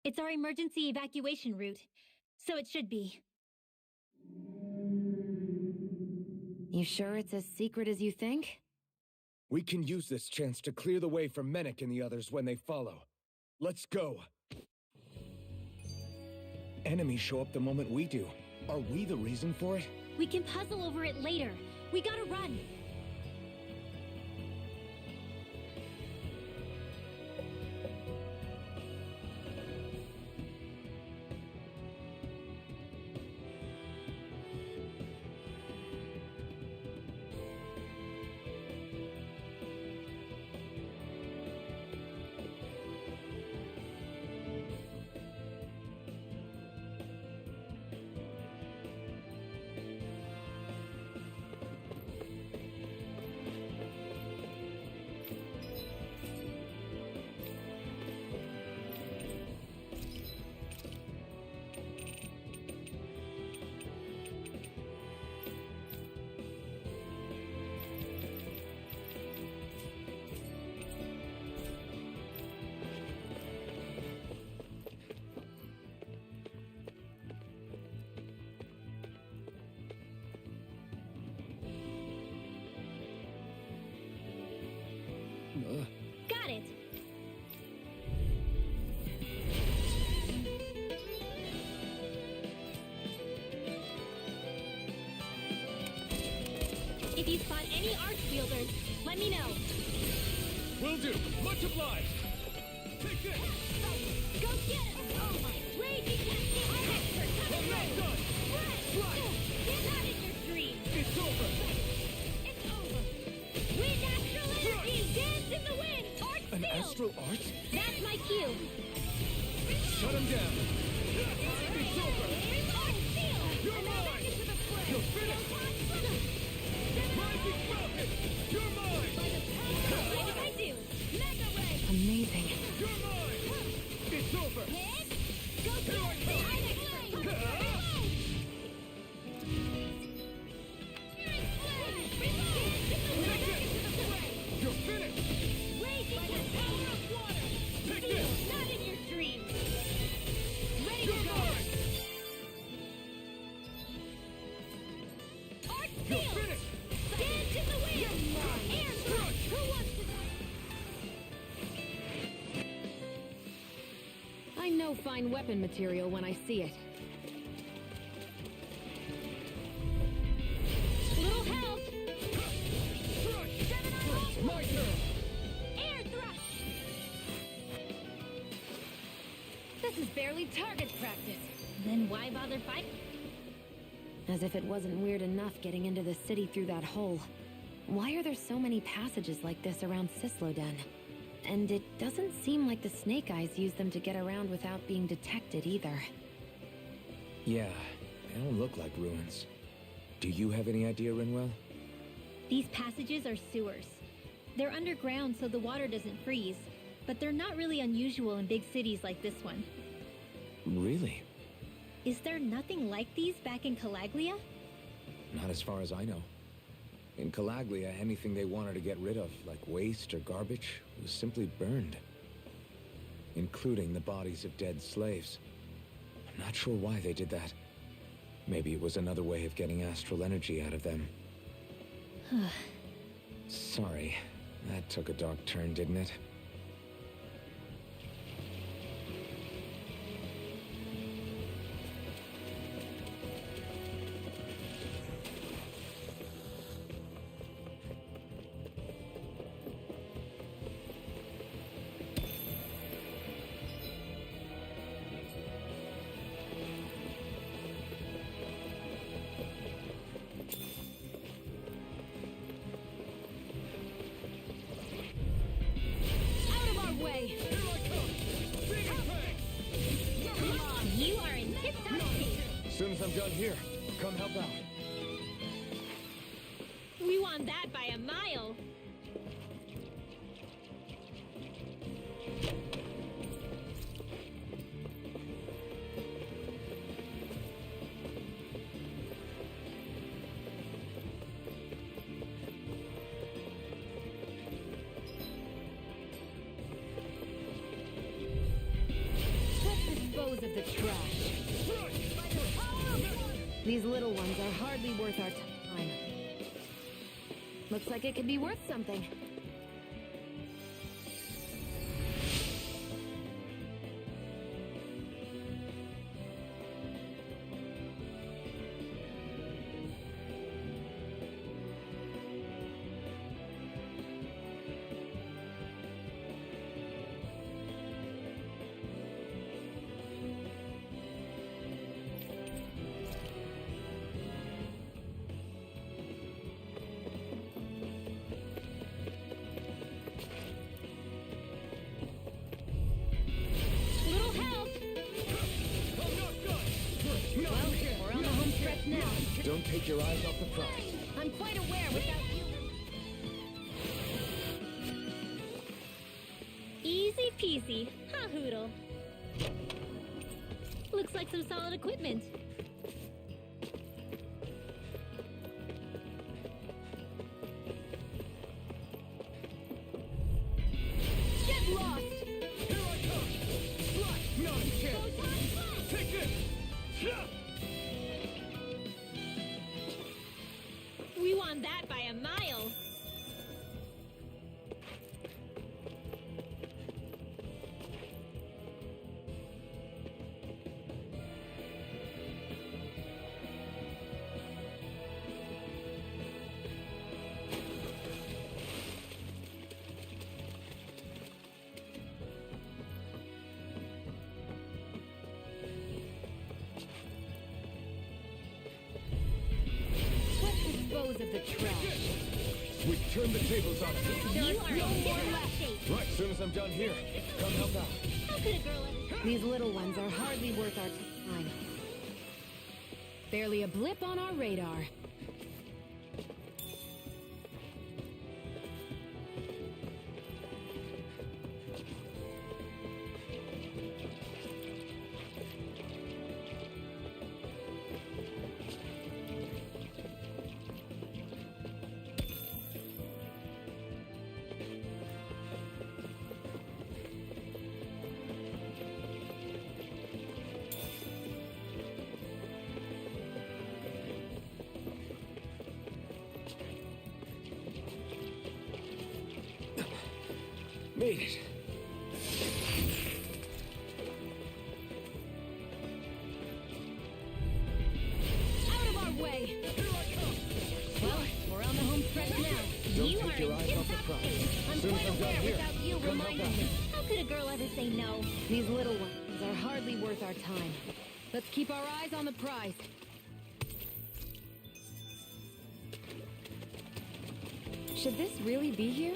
It's our emergency evacuation route, so it should be. You sure it's as secret as you think? We can use this chance to clear the way for Menek and the others when they follow. Let's go. Enemies show up the moment we do. Are we the reason for it? We can puzzle over it later. We gotta run. Got it! If you spot any arch wielders, let me know. Will do. Much obliged. Take this. Go get him! Oh my! Raging Cascade! I'm expert! I'm not done. Get out of your dream! It's over. It's over! Wind astral energy! Dance in the wind! Arch An field! astral art? That's my cue! Shut him down. It's over. Arch field! You're And now back mine. into the fray! You're finished. Rising Falcon. You're mine. What did I do? Mega ray! Amazing. You're mine. It's over. Hit! Go get it! I'm expert! You're finished. Raging the power of water! Take Feel, this. not in your dreams! Ready You're to go! mine. Arch You're field! finished. Dance in the wind! Air thrust! Who wants to... I know fine weapon material when I see it. Little help! My turn. Air thrust! This is barely target practice. Then why bother fighting? As if it wasn't weird enough getting into the city through that hole. Why are there so many passages like this around Sisloden? And it doesn't seem like the Snake Eyes use them to get around without being detected either. Yeah, they don't look like ruins. Do you have any idea, Rinwell? These passages are sewers. They're underground so the water doesn't freeze, but they're not really unusual in big cities like this one. Really? Is there nothing like these back in Calaglia? Not as far as I know. In Calaglia, anything they wanted to get rid of, like waste or garbage, was simply burned. Including the bodies of dead slaves. I'm not sure why they did that. Maybe it was another way of getting astral energy out of them. Sorry, that took a dark turn, didn't it? Out of our way! You are in tip-top shape. As soon as I'm done here, come help out. We won that by a mile. Let's dispose of the trash. These little ones are hardly worth our time. Looks like it could be worth something. Little help. Well, we're on the home stretch now. Don't take your eyes off the prize. I'm quite aware without you. Easy peasy. Ha hoodle. Looks like some solid equipment. Get lost! We won that by a mile. Let's dispose of the trash. We turn the tables on it. You are in tip-top shape. Right, as soon as I'm done here, come help out. How could a girl ever... These little ones are hardly worth our time. Barely a blip on our radar. Made it. Out of our way! Well, we're on the home stretch now. Don't You take are your in eyes off the tip-top prize. shape. I'm Soon as quite I'm done aware here, without you come help reminding out. me. How could a girl ever say no? These little ones are hardly worth our time. Let's keep our eyes on the prize. Should this really be here?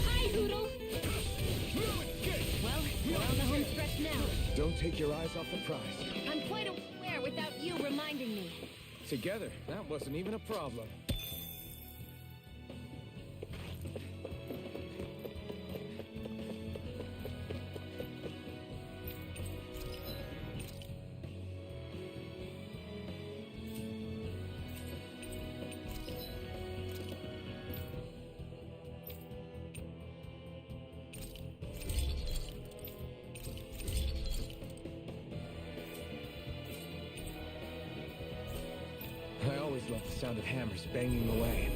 Hi, Hoodle! Well, we're on the home stretch now. Don't take your eyes off the prize. I'm quite aware without you reminding me. Together, that wasn't even a problem. I always loved the sound of hammers banging away.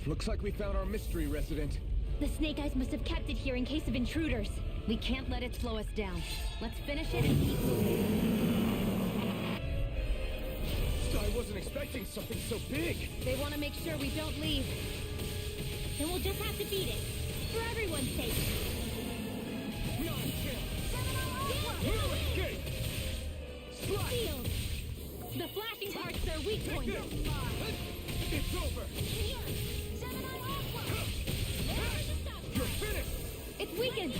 Looks like we found our mystery resident. The Snake Eyes must have kept it here in case of intruders. We can't let it slow us down. Let's finish it and keep moving. I wasn't expecting something so big. They want to make sure we don't leave. Then we'll just have to beat it. For everyone's sake. Shield! The flashing part's their weak point. It's over. You're finished. It's weakened.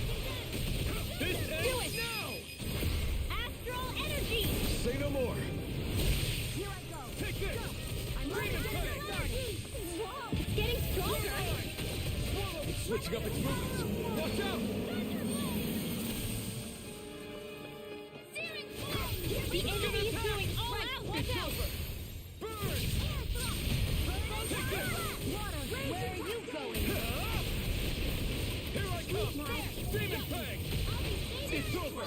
This Do ends it. now. Astral energy! Say no more. Here I go. Take this. I'm Bring it back. Whoa! It's getting stronger! It's switching up its movements. Watch out. The enemy is going all out! Watch out! Burn. Where are you going? Here I come. Demon Fang. It's over.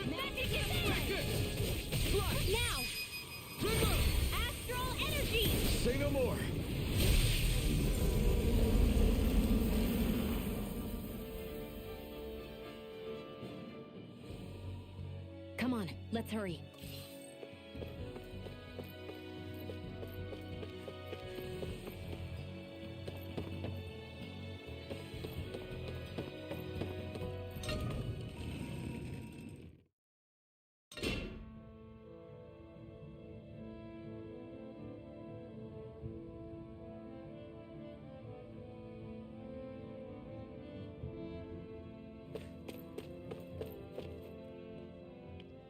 Magic is now! Astral energy! Say no more. Come on, let's hurry.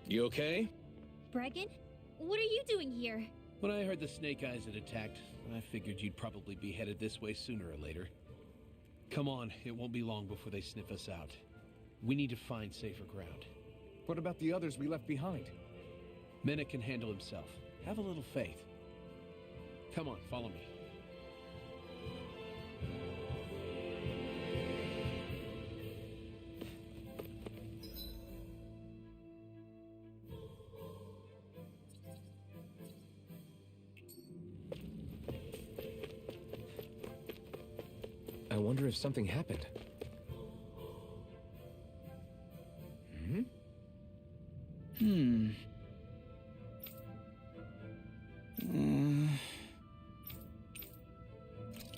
You okay? Bregan? What are you doing here? When I heard the Snake Eyes had attacked, I figured you'd probably be headed this way sooner or later. Come on, it won't be long before they sniff us out. We need to find safer ground. What about the others we left behind? Menek can handle himself. Have a little faith. Come on, follow me. wonder if something happened.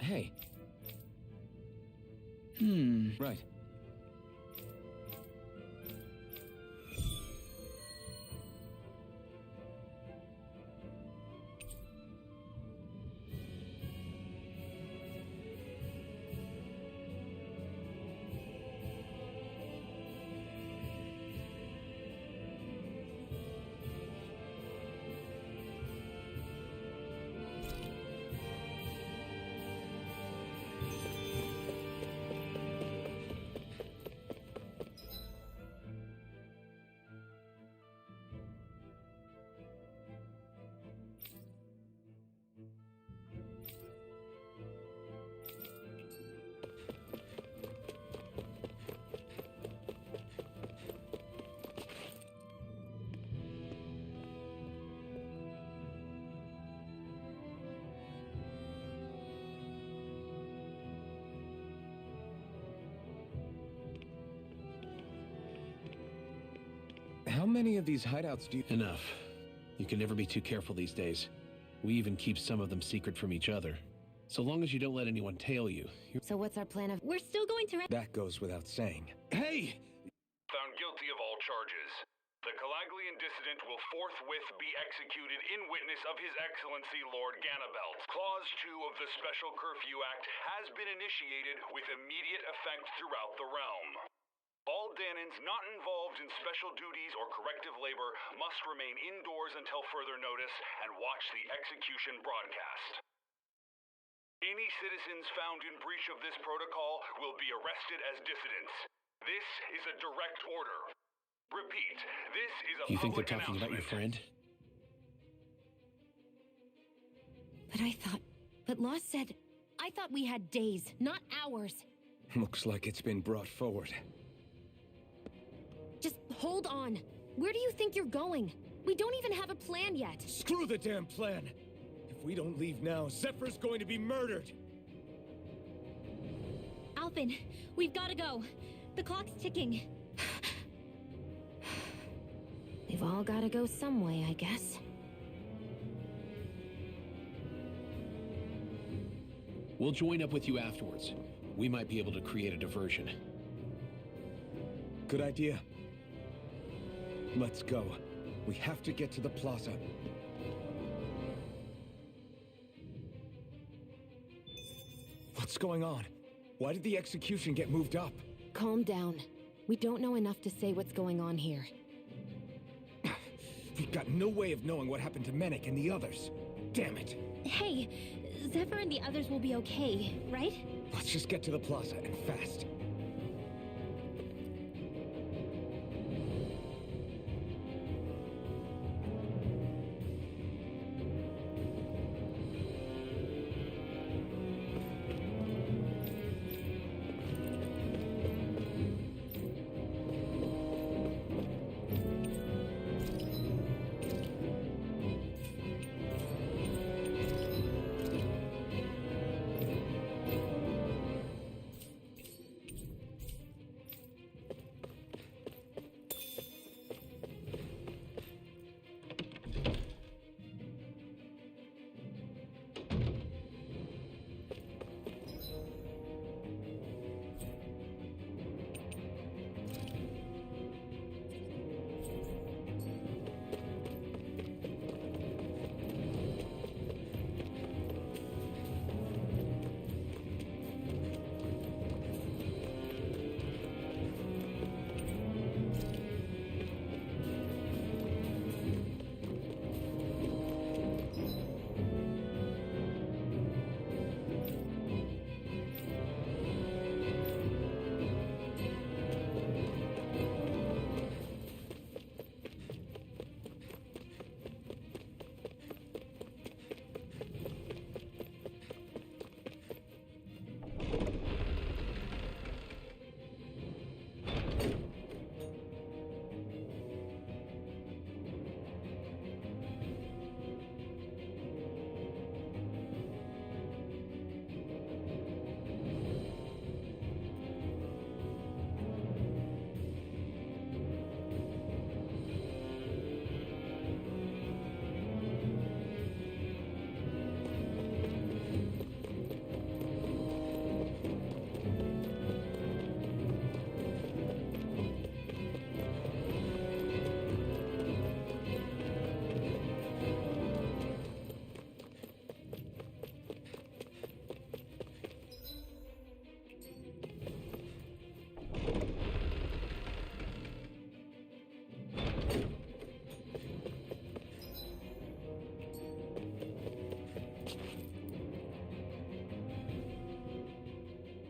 Hey. Right. How many of these hideouts do you... Enough. You can never be too careful these days. We even keep some of them secret from each other. So long as you don't let anyone tail you. So what's our plan of... We're still going to... That goes without saying. Hey! Found guilty of all charges. The Calaglian dissident will forthwith be executed in witness of His Excellency Lord Ganabelt. Clause 2 of the Special Curfew Act has been initiated with immediate effect throughout the realm. All Danans not involved in special duties or corrective labor must remain indoors until further notice and watch the execution broadcast. Any citizens found in breach of this protocol will be arrested as dissidents. This is a direct order. Repeat, this is a You think they're public talking about your friend? But I thought... But Law said... I thought we had days, not hours. Looks like it's been brought forward. Just hold on. Where do you think you're going? We don't even have a plan yet. Screw the damn plan! If we don't leave now, Zephyr's going to be murdered! Alphen, we've got to go. The clock's ticking. We've all got to go some way, I guess. We'll join up with you afterwards. We might be able to create a diversion. Good idea. Let's go. We have to get to the plaza. What's going on? Why did the execution get moved up? Calm down. We don't know enough to say what's going on here. We've got no way of knowing what happened to Menik and the others. Damn it. Hey, Zephyr and the others will be okay, right? Let's just get to the plaza and fast.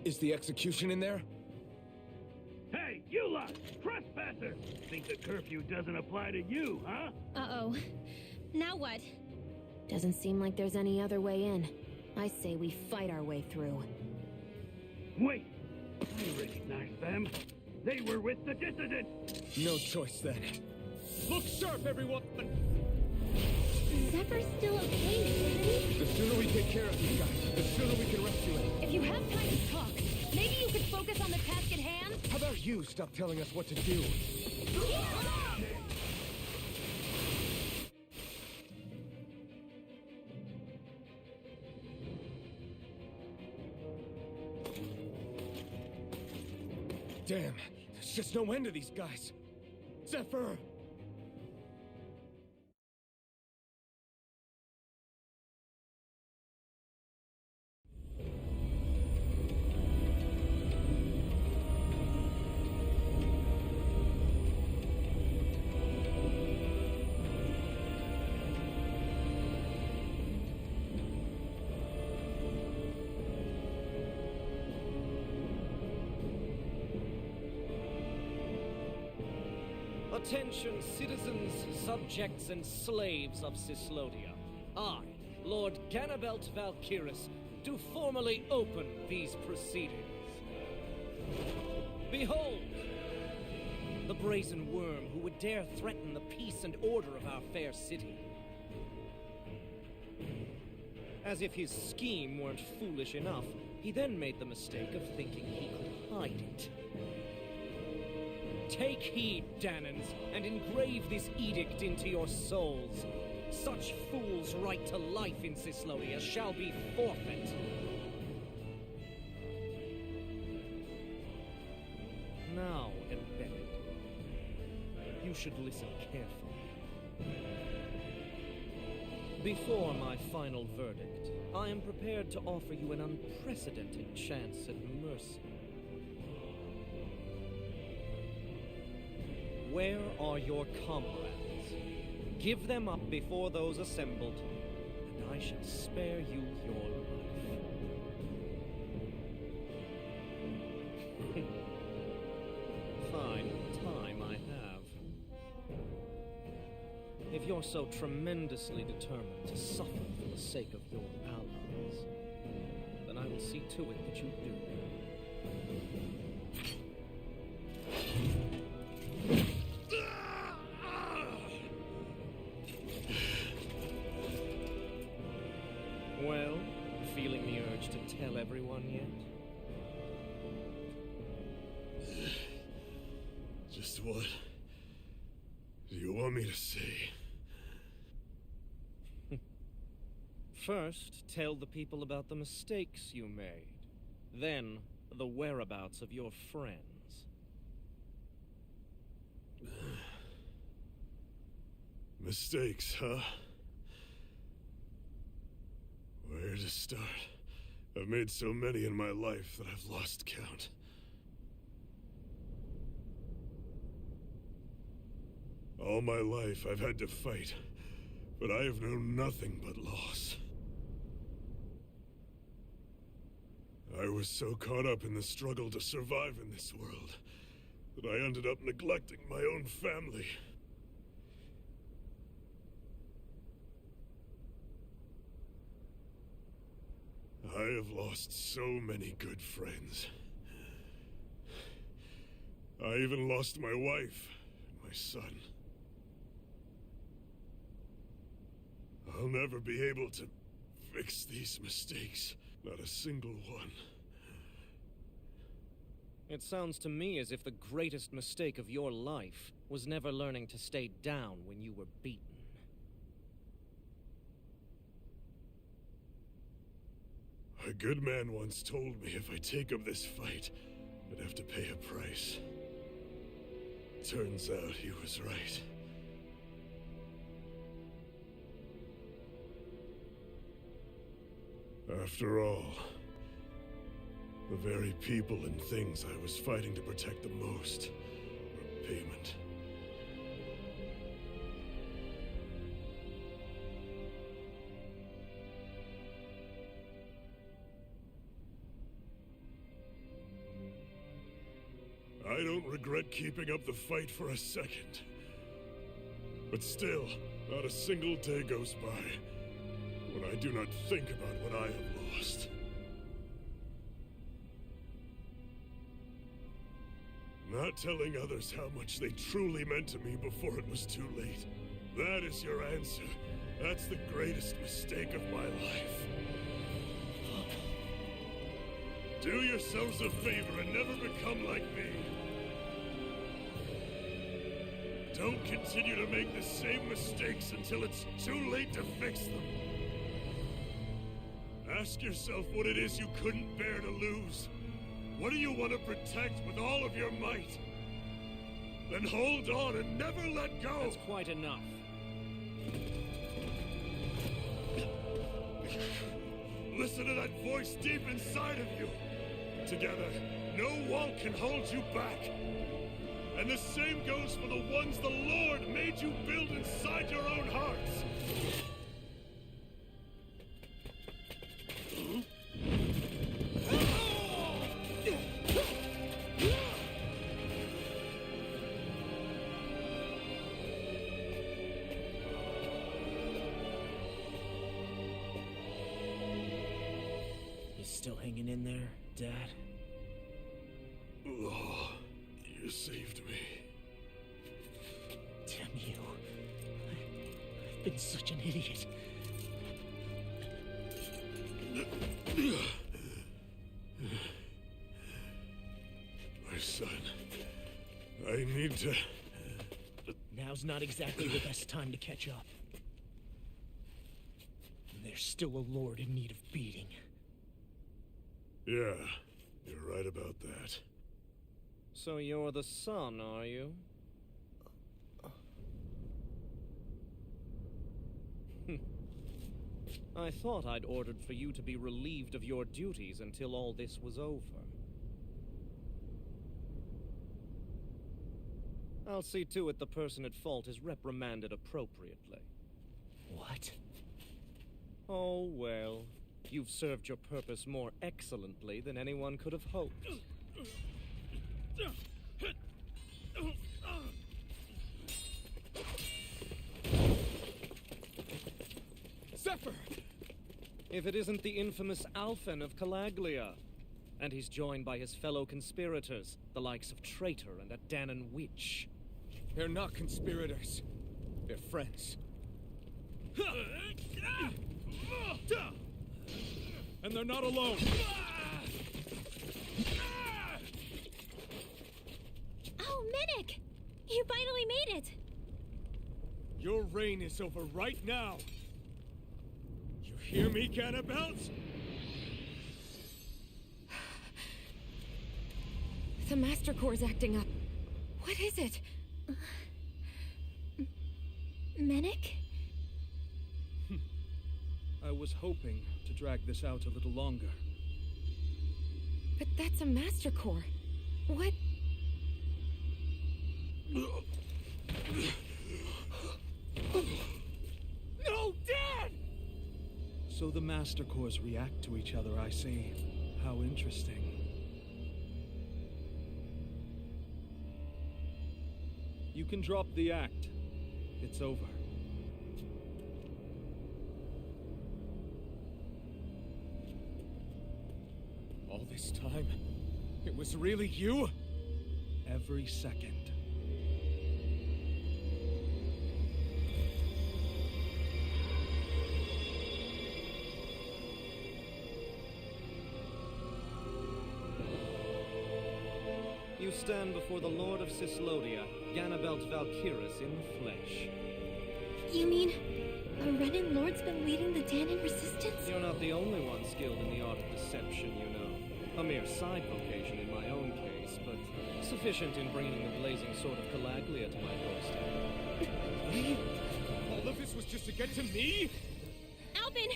Is the execution in there? Hey, you lot! Trespassers! Think the curfew doesn't apply to you, huh? Uh-oh. Now what? Doesn't seem like there's any other way in. I say we fight our way through. Wait! I recognize them. They were with the dissident! No choice then. Look sharp, everyone! Zephyr's still okay, isn't he? The sooner we take care of these guys, the sooner we can rescue him. If you have time to talk, maybe you could focus on the task at hand? How about you stop telling us what to do? Damn, there's just no end to these guys. Zephyr! Attention, citizens, subjects, and slaves of Cyslodia. I, Lord Ganabelt Valkyris, do formally open these proceedings. Behold! The brazen worm who would dare threaten the peace and order of our fair city. As if his scheme weren't foolish enough, he then made the mistake of thinking he could hide it. Take heed, Danans, and engrave this edict into your souls. Such fools' right to life in Cyslodia shall be forfeit. Now, embedded, you should listen carefully. Before my final verdict, I am prepared to offer you an unprecedented chance at mercy. Where are your comrades? Give them up before those assembled, and I shall spare you your life. Fine time I have. If you're so tremendously determined to suffer for the sake of your allies, then I will see to it that you do. Well, feeling the urge to tell everyone yet? Just what do you want me to say? First, tell the people about the mistakes you made. Then, the whereabouts of your friends. Mistakes, huh? Where to start? I've made so many in my life that I've lost count. All my life I've had to fight, but I have known nothing but loss. I was so caught up in the struggle to survive in this world that I ended up neglecting my own family. I have lost so many good friends. I even lost my wife and my son. I'll never be able to fix these mistakes. Not a single one. It sounds to me as if the greatest mistake of your life was never learning to stay down when you were beaten. A good man once told me if I take up this fight, I'd have to pay a price. Turns out he was right. After all, the very people and things I was fighting to protect the most were payment. I don't regret keeping up the fight for a second. But still, not a single day goes by when I do not think about what I have lost. Not telling others how much they truly meant to me before it was too late. That is your answer. That's the greatest mistake of my life. Do yourselves a favor and never become like me. Don't continue to make the same mistakes until it's too late to fix them. Ask yourself what it is you couldn't bear to lose. What do you want to protect with all of your might? Then hold on and never let go! That's quite enough. Listen to that voice deep inside of you! Together, no wall can hold you back! And the same goes for the ones the Lord made you build inside your own hearts! Still hanging in there, Dad? Oh, you saved me. Damn you. I've been such an idiot. My son, I need to... Now's not exactly the best time to catch up. There's still a lord in need of beating. Yeah, you're right about that. So you're the son, are you? I thought I'd ordered for you to be relieved of your duties until all this was over. I'll see to it the person at fault is reprimanded appropriately. What? Oh, well. You've served your purpose more excellently than anyone could have hoped. Zephyr! If it isn't the infamous Alphen of Calaglia. And he's joined by his fellow conspirators, the likes of Traitor and a Danon Witch. They're not conspirators. They're friends. And they're not alone. Oh, Minnick! You finally made it! Your reign is over right now. You hear me, cannibals? The Master Core's acting up. What is it? Minnick? I was hoping to drag this out a little longer. But that's a Master Core. What? No, Dad! So the Master Cores react to each other, I see. How interesting. You can drop the act. It's over. All this time, it was really you? Every second. You stand before the Lord of Cislodia, Ganabelt Valkyris in the flesh. You mean a Renin Lord's been leading the Danon resistance? You're not the only one skilled in the art of deception, you know. A mere side vocation in my own case, but sufficient in bringing the blazing sword of Calaglia to my doorstep. All of this was just to get to me? Alvin!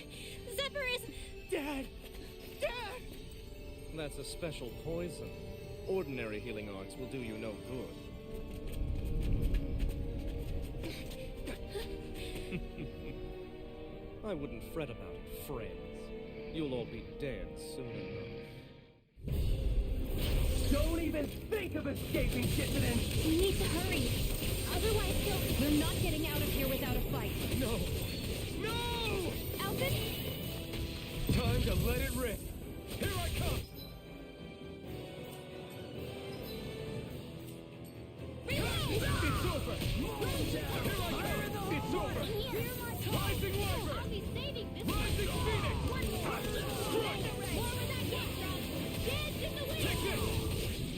Zephyr is... Dad! Dad! That's a special poison. Ordinary healing arts will do you no good. I wouldn't fret about it, friends. You'll all be dead soon enough. Don't even think of escaping, dissident! We need to hurry. Otherwise, We're not getting out of here without a fight. No! No! Alvin? Time to let it rip! Here I come! It's over! Here I come! It's over! Rising Wyvern! I'll be saving this Rising Phoenix! one more. More where that came from. Dance in the wind. Take this!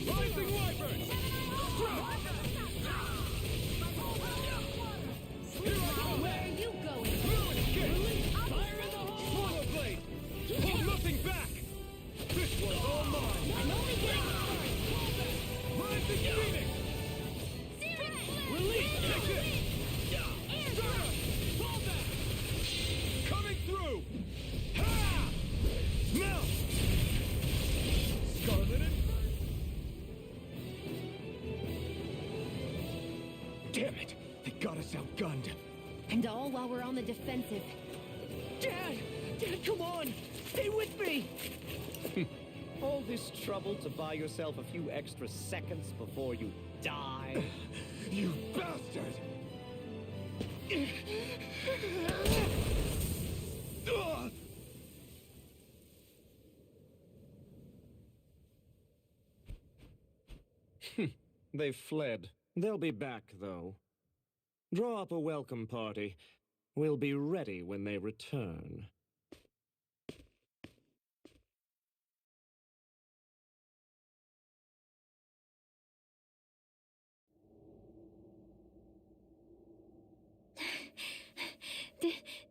Rising Wyvern! Here I come! Where are you going? Fluid escape! Fire in the hole! Swallow blade! Hold nothing back! This one's all mine! I'm only getting started. Rising Phoenix! Release! Take this! Sarah! Fall back! Coming through! Ha! Melt! Scarlet and... Damn it! They got us outgunned. And all while we're on the defensive. Dad! Dad, come on! Stay with me! All this trouble to buy yourself a few extra seconds before you die? You bastard! Ugh! They've fled. They'll be back, though. Draw up a welcome party. We'll be ready when they return.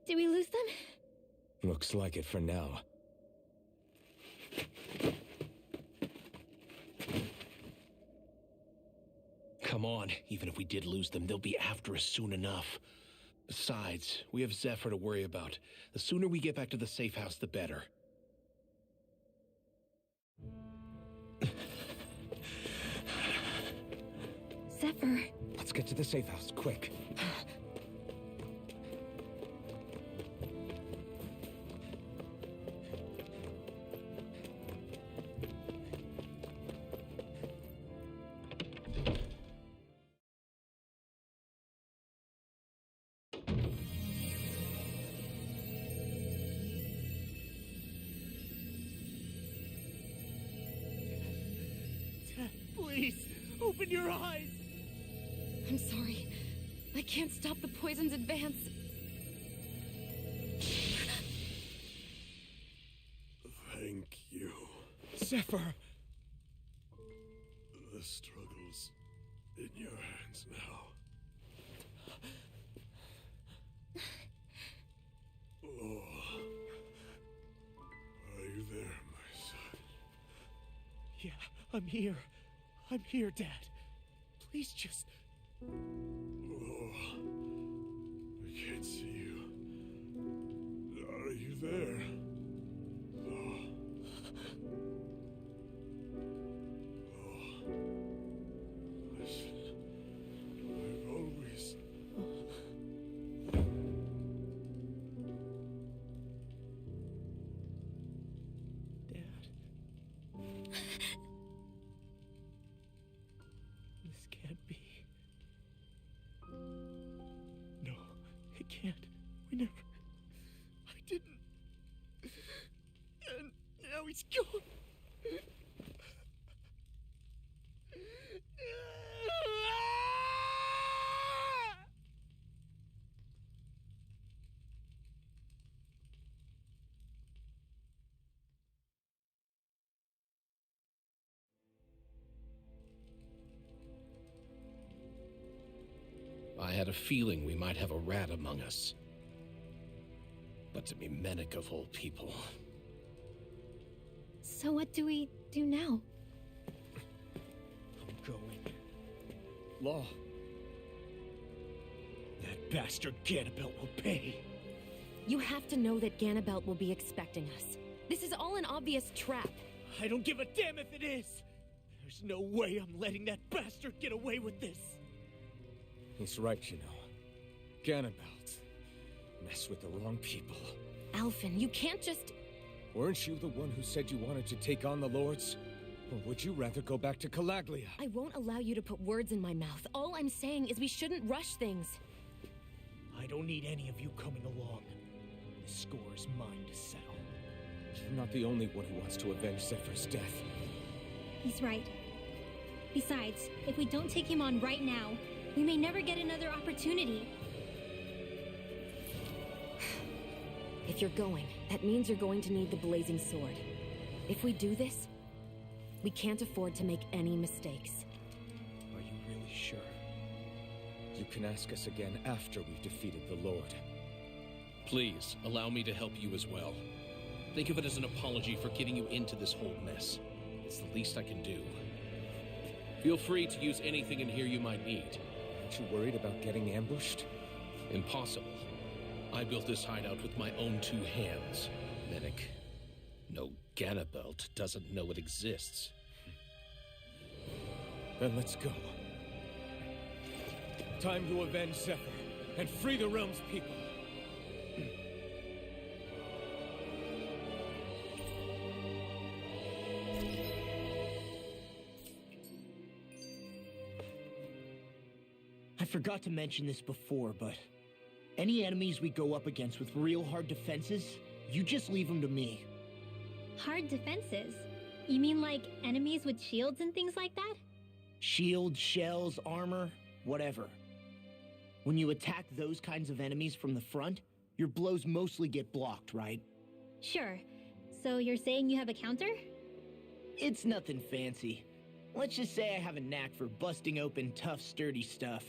Did we lose them? Looks like it for now. Come on, even if we did lose them, they'll be after us soon enough. Besides, we have Zephyr to worry about. The sooner we get back to the safe house, the better. Zephyr. Let's get to the safe house, quick. Please, open your eyes! I'm sorry. I can't stop the poison's advance. Thank you. Zephyr! The struggle's in your hands now. Oh. Are you there, my son? Yeah, I'm here. I'm here, Dad. Please just... Oh. I can't see you. Are you there? Oh. Oh. Listen. I've always... Dad. This can't be. No, it can't. We never... I didn't. And now he's gone. I had a feeling we might have a rat among us. But to be Mennick of all people. So what do we do now? I'm going. Law. That bastard Ganabelt will pay. You have to know that Ganabelt will be expecting us. This is all an obvious trap. I don't give a damn if it is! There's no way I'm letting that bastard get away with this! He's right, you know. Ganabelt. Mess with the wrong people. Alphen, you can't just... Weren't you the one who said you wanted to take on the Lords? Or would you rather go back to Calaglia? I won't allow you to put words in my mouth. All I'm saying is we shouldn't rush things. I don't need any of you coming along. The score is mine to settle. You're not the only one who wants to avenge Zephyr's death. He's right. Besides, if we don't take him on right now, we may never get another opportunity. If you're going, that means you're going to need the blazing sword. If we do this, we can't afford to make any mistakes. Are you really sure? You can ask us again after we've defeated the Lord. Please, allow me to help you as well. Think of it as an apology for getting you into this whole mess. It's the least I can do. Feel free to use anything in here you might need. Aren't you worried about getting ambushed? Impossible. I built this hideout with my own 2 hands. Medic. No Ganabelt doesn't know it exists. Then let's go. Time to avenge Zephyr and free the realm's people. I forgot to mention this before, but any enemies we go up against with real hard defenses, you just leave them to me. Hard defenses? You mean like enemies with shields and things like that? Shields, shells, armor, whatever. When you attack those kinds of enemies from the front, your blows mostly get blocked, right? Sure. So you're saying you have a counter? It's nothing fancy. Let's just say I have a knack for busting open tough, sturdy stuff.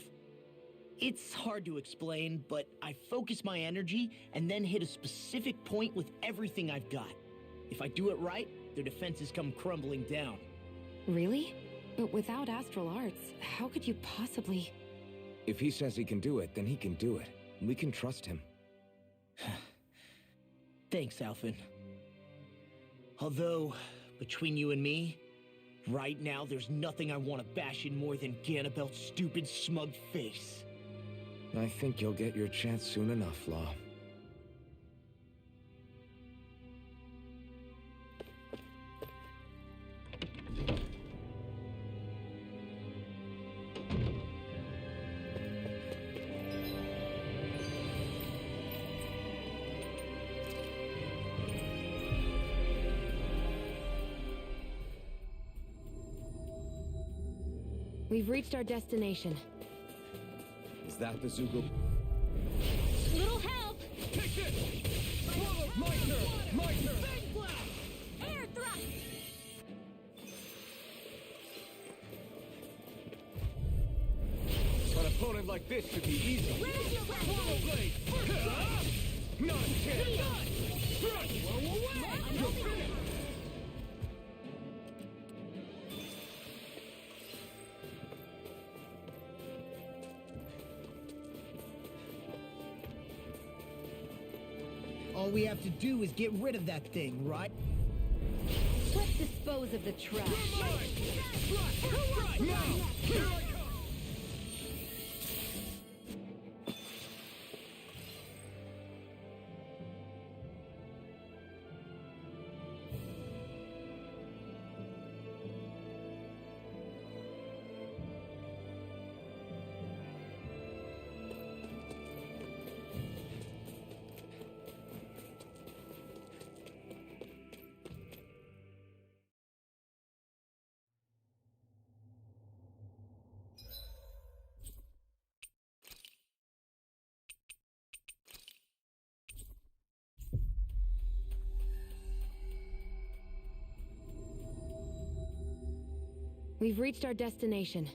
It's hard to explain, but I focus my energy and then hit a specific point with everything I've got. If I do it right, their defenses come crumbling down. Really? But without astral arts, how could you possibly... If he says he can do it, then he can do it. We can trust him. Thanks, Alphen. Although, between you and me, right now there's nothing I want to bash in more than Ganabelt's stupid, smug face. I think you'll get your chance soon enough, Law. We've reached our destination. Is that the Zugel? Little help! Take this! Follow my turn! My turn! Big blast! Air thrust! An opponent like this should be easy. Swallow blade! Not a chance! You're finished! All we have to do is get rid of that thing, right? Let's dispose of the trash. Now! Here I come! We've reached our destination.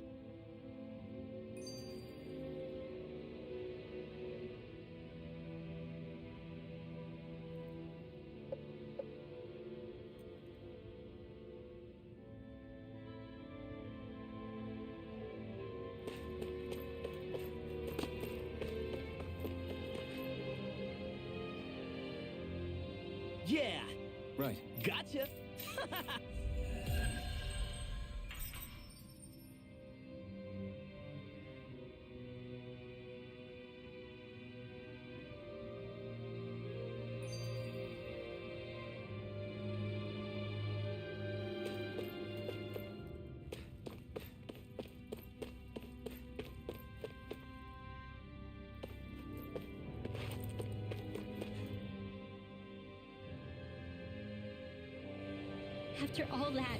Yeah! Right. Gotcha! After all that,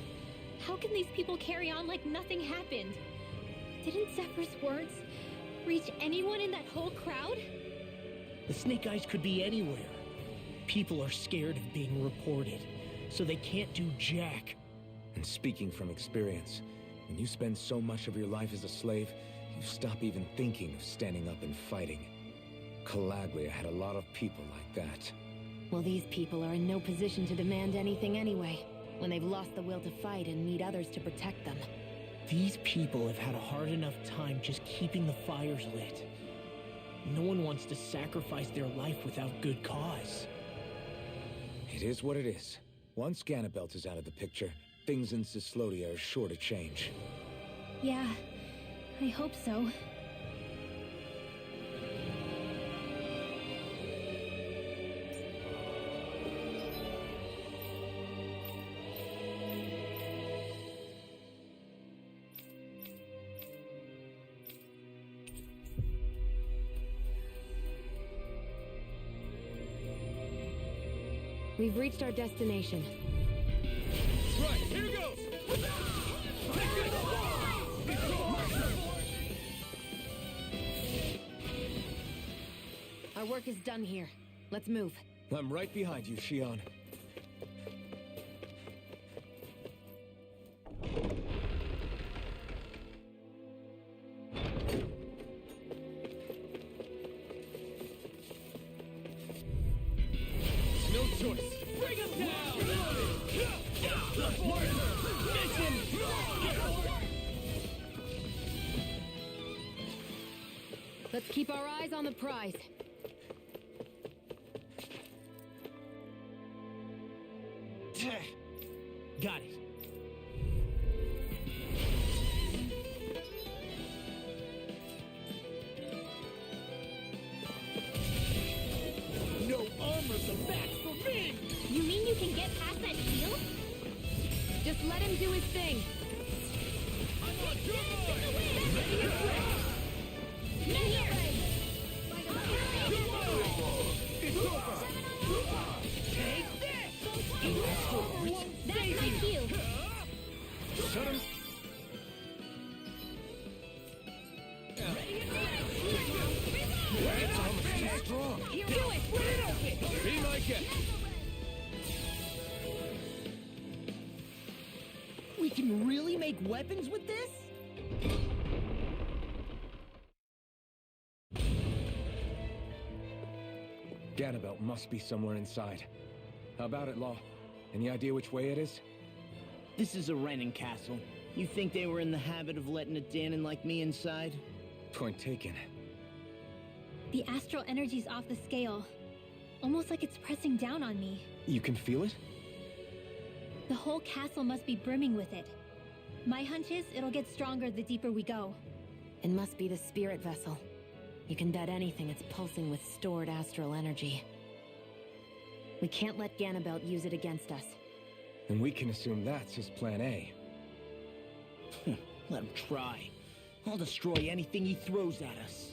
how can these people carry on like nothing happened? Didn't Zephyr's words reach anyone in that whole crowd? The Snake Eyes could be anywhere. People are scared of being reported, so they can't do jack. And speaking from experience, when you spend so much of your life as a slave, you stop even thinking of standing up and fighting. Calaglia had a lot of people like that. Well, these people are in no position to demand anything anyway, when they've lost the will to fight and need others to protect them. These people have had a hard enough time just keeping the fires lit. No one wants to sacrifice their life without good cause. It is what it is. Once Ganabelt is out of the picture, things in Cislodia are sure to change. Yeah, I hope so. We've reached our destination. Right, here goes! Our work is done here. Let's move. I'm right behind you, Shion. No choice. Bring him down! Mission! Let's keep our eyes on the prize. Got it. No armor's a match for me! You mean you can get past that shield? Just let him do his thing. I'm on your side! Ready and quick! Here! It's over! Take this! That's my cue! Shut him! It's almost too strong. Do it! Split it open! Be my guest! We can really make weapons with this? Ganabelt must be somewhere inside. How about it, Law? Any idea which way it is? This is a Renin castle. You think they were in the habit of letting a Danon like me inside? Point taken. The astral energy's off the scale. Almost like it's pressing down on me. You can feel it? The whole castle must be brimming with it. My hunch is it'll get stronger the deeper we go. It must be the spirit vessel. You can bet anything it's pulsing with stored astral energy. We can't let Ganabelt use it against us. And we can assume that's his plan A. Let him try. I'll destroy anything he throws at us.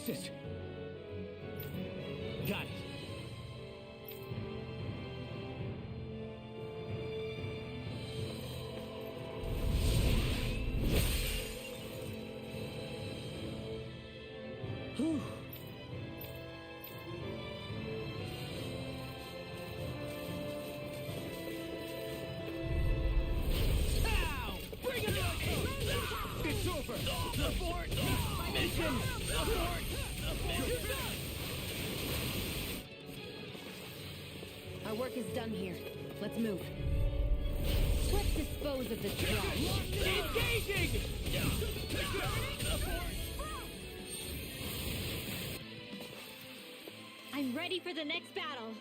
stasis! Got it. Whew. Ow! Bring it on! It's over! Abort! Mission! Abort! Our work is done here. Let's move. Let's dispose of the trash. Engaging! I'm ready for the next battle.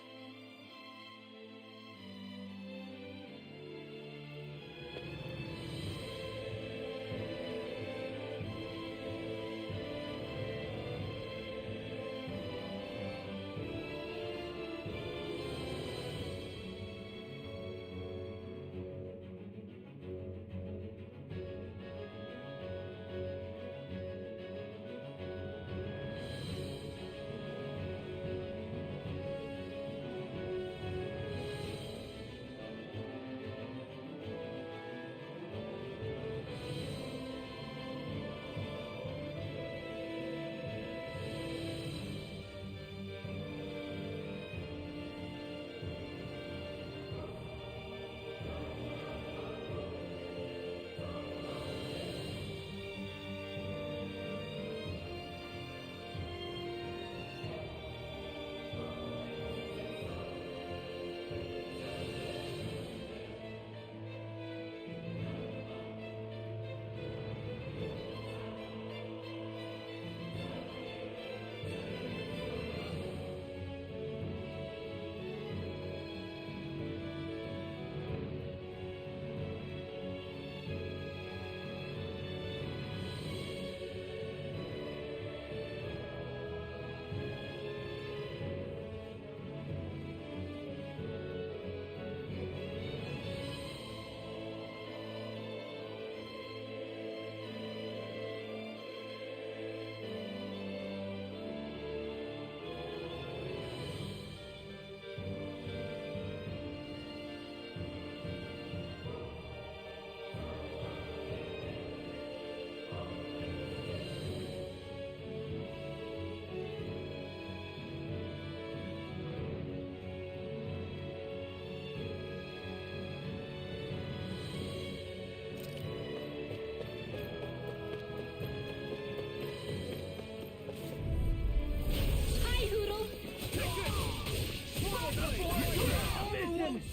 Hi, Hoodle! Mission!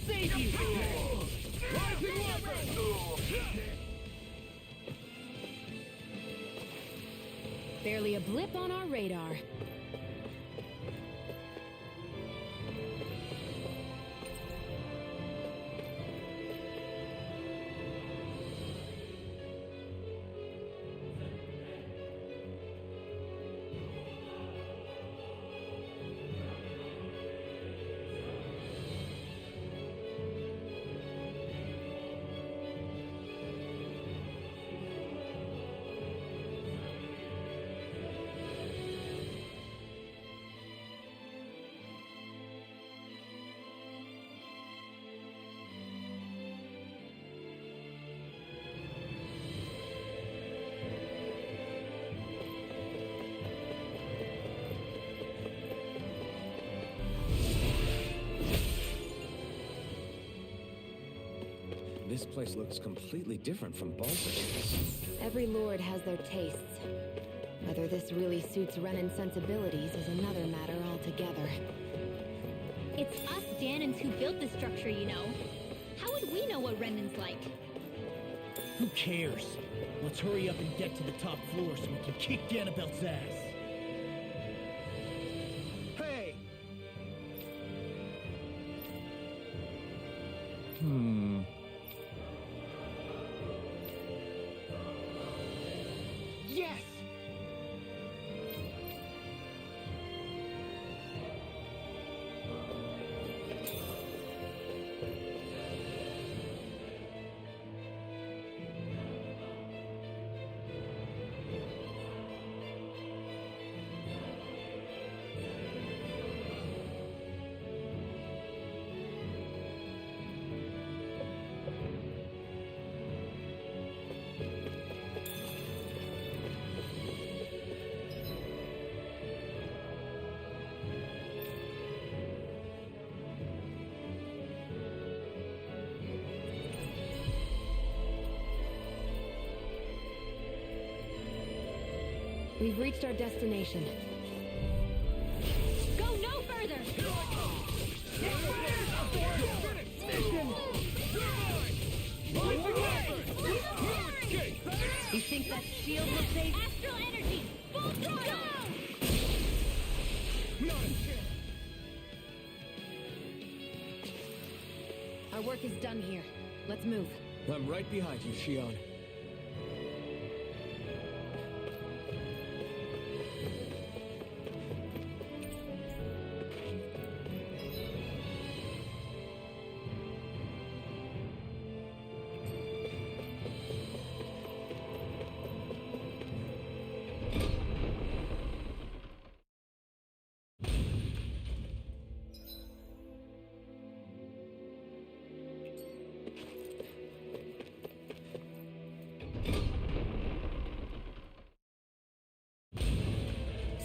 Save you! Barely a blip on our radar. This place looks completely different from Baltic. Every lord has their tastes. Whether this really suits Renan's sensibilities is another matter altogether. It's us Danans who built this structure, you know. How would we know what Renan's like? Who cares? Let's hurry up and get to the top floor so we can kick Ganabelt's ass. Hey! Yes! We've reached our destination. Go no further! You think that shield will save? Astral energy! Full throttle! Our work is done here. Let's move. I'm right behind you, Shion.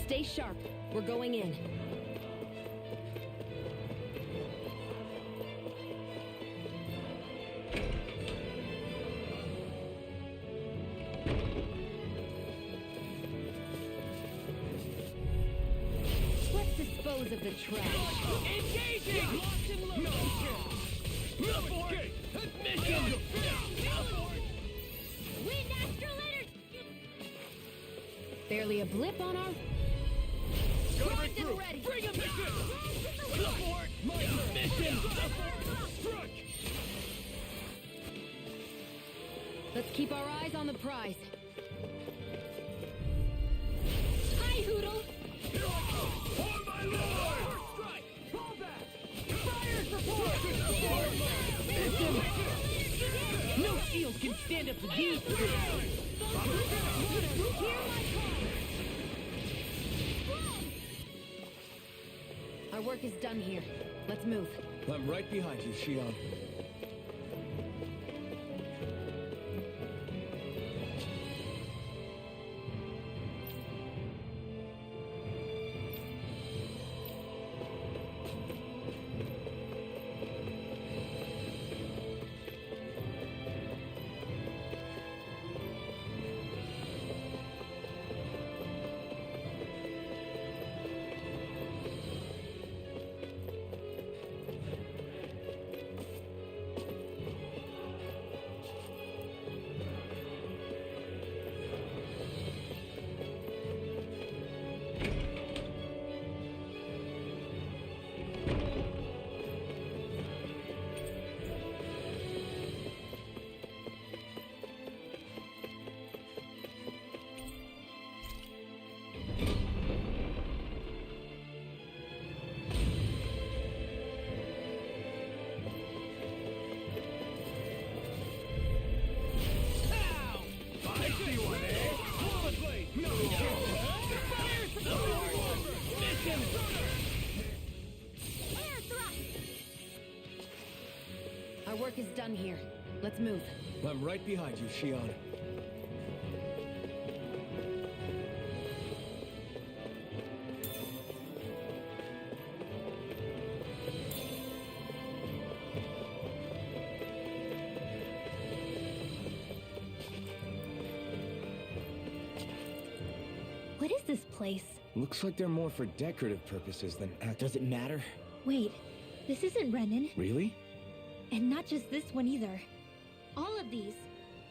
Stay sharp. We're going in. Let's dispose of the trash. Engaging! Locked and loaded! Mission! Wind astral energy! Barely a blip on our... Primed and ready! Bring him back! Support! My mission! Strike! Let's keep our eyes on the prize. Hi, Hoodle! On my lord! Strike! Fall back! Fire support! No shield can stand up to these three! Hear my call! Our work is done here. Let's move. I'm right behind you, Shion. Our work is done here. Let's move. I'm right behind you, Shion. What is this place? Looks like they're more for decorative purposes than act. Does it matter? Wait, this isn't Renan. Really? And not just this one either. All of these.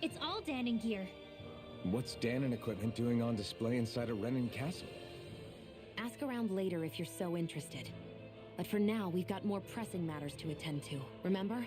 It's all Danon gear. What's Danon equipment doing on display inside a Renan castle? Ask around later if you're so interested. But for now, we've got more pressing matters to attend to. Remember?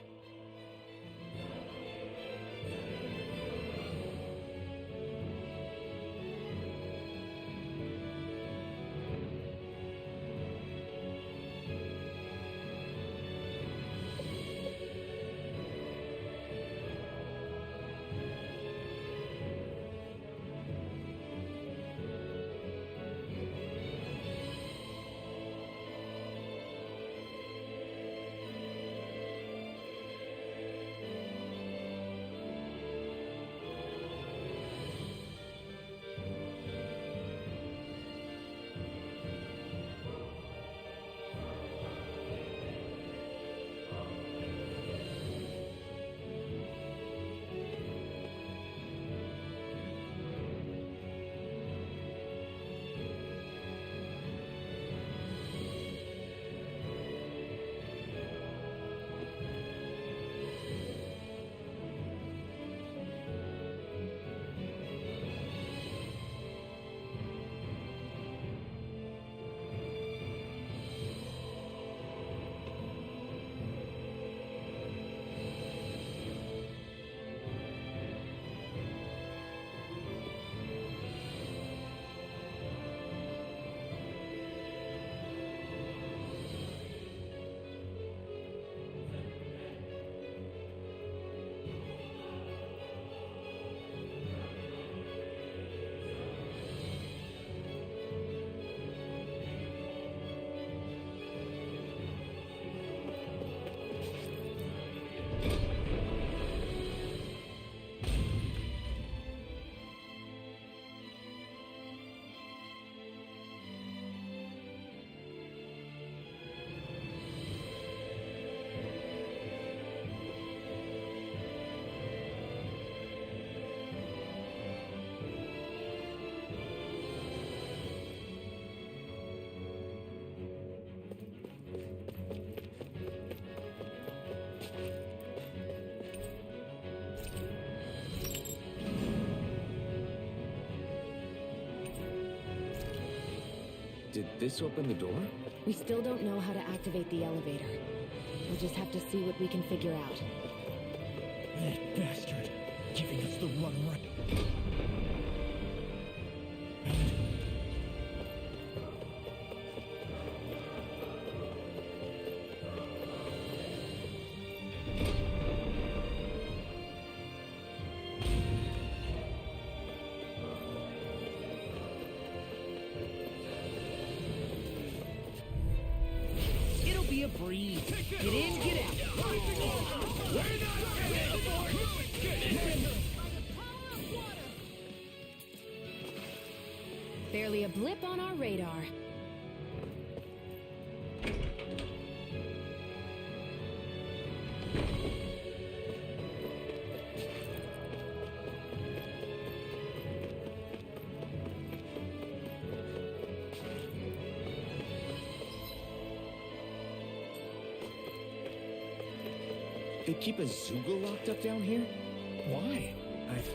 Did this open the door? We still don't know how to activate the elevator. We'll just have to see what we can figure out. That bastard, giving us the runaround. It'll be a breeze. Get in, get out. Barely a blip on our radar. They keep a Zoogle locked up down here? Why? I've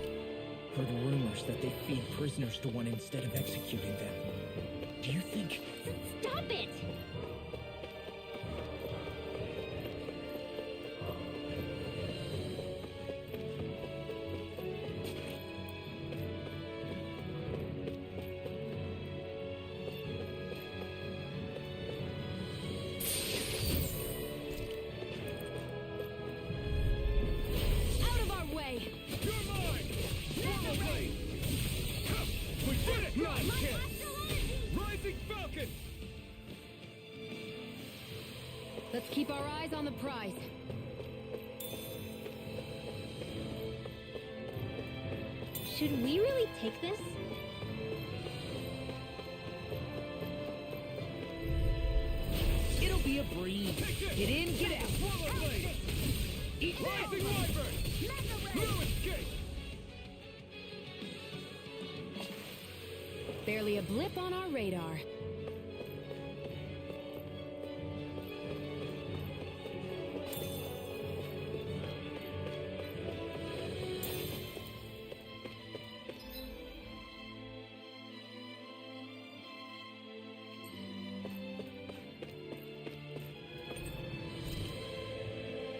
heard rumors that they feed prisoners to one instead of executing them. Do you think... Stop it! Out of our way! You're mine! Probably! We did it! Nice kill! Rising Falcon! Let's keep our eyes on the prize. Should we really take this? It'll be a breeze. Get in, get out. Eat Rising Wyvern! No escape! Barely a blip on our radar.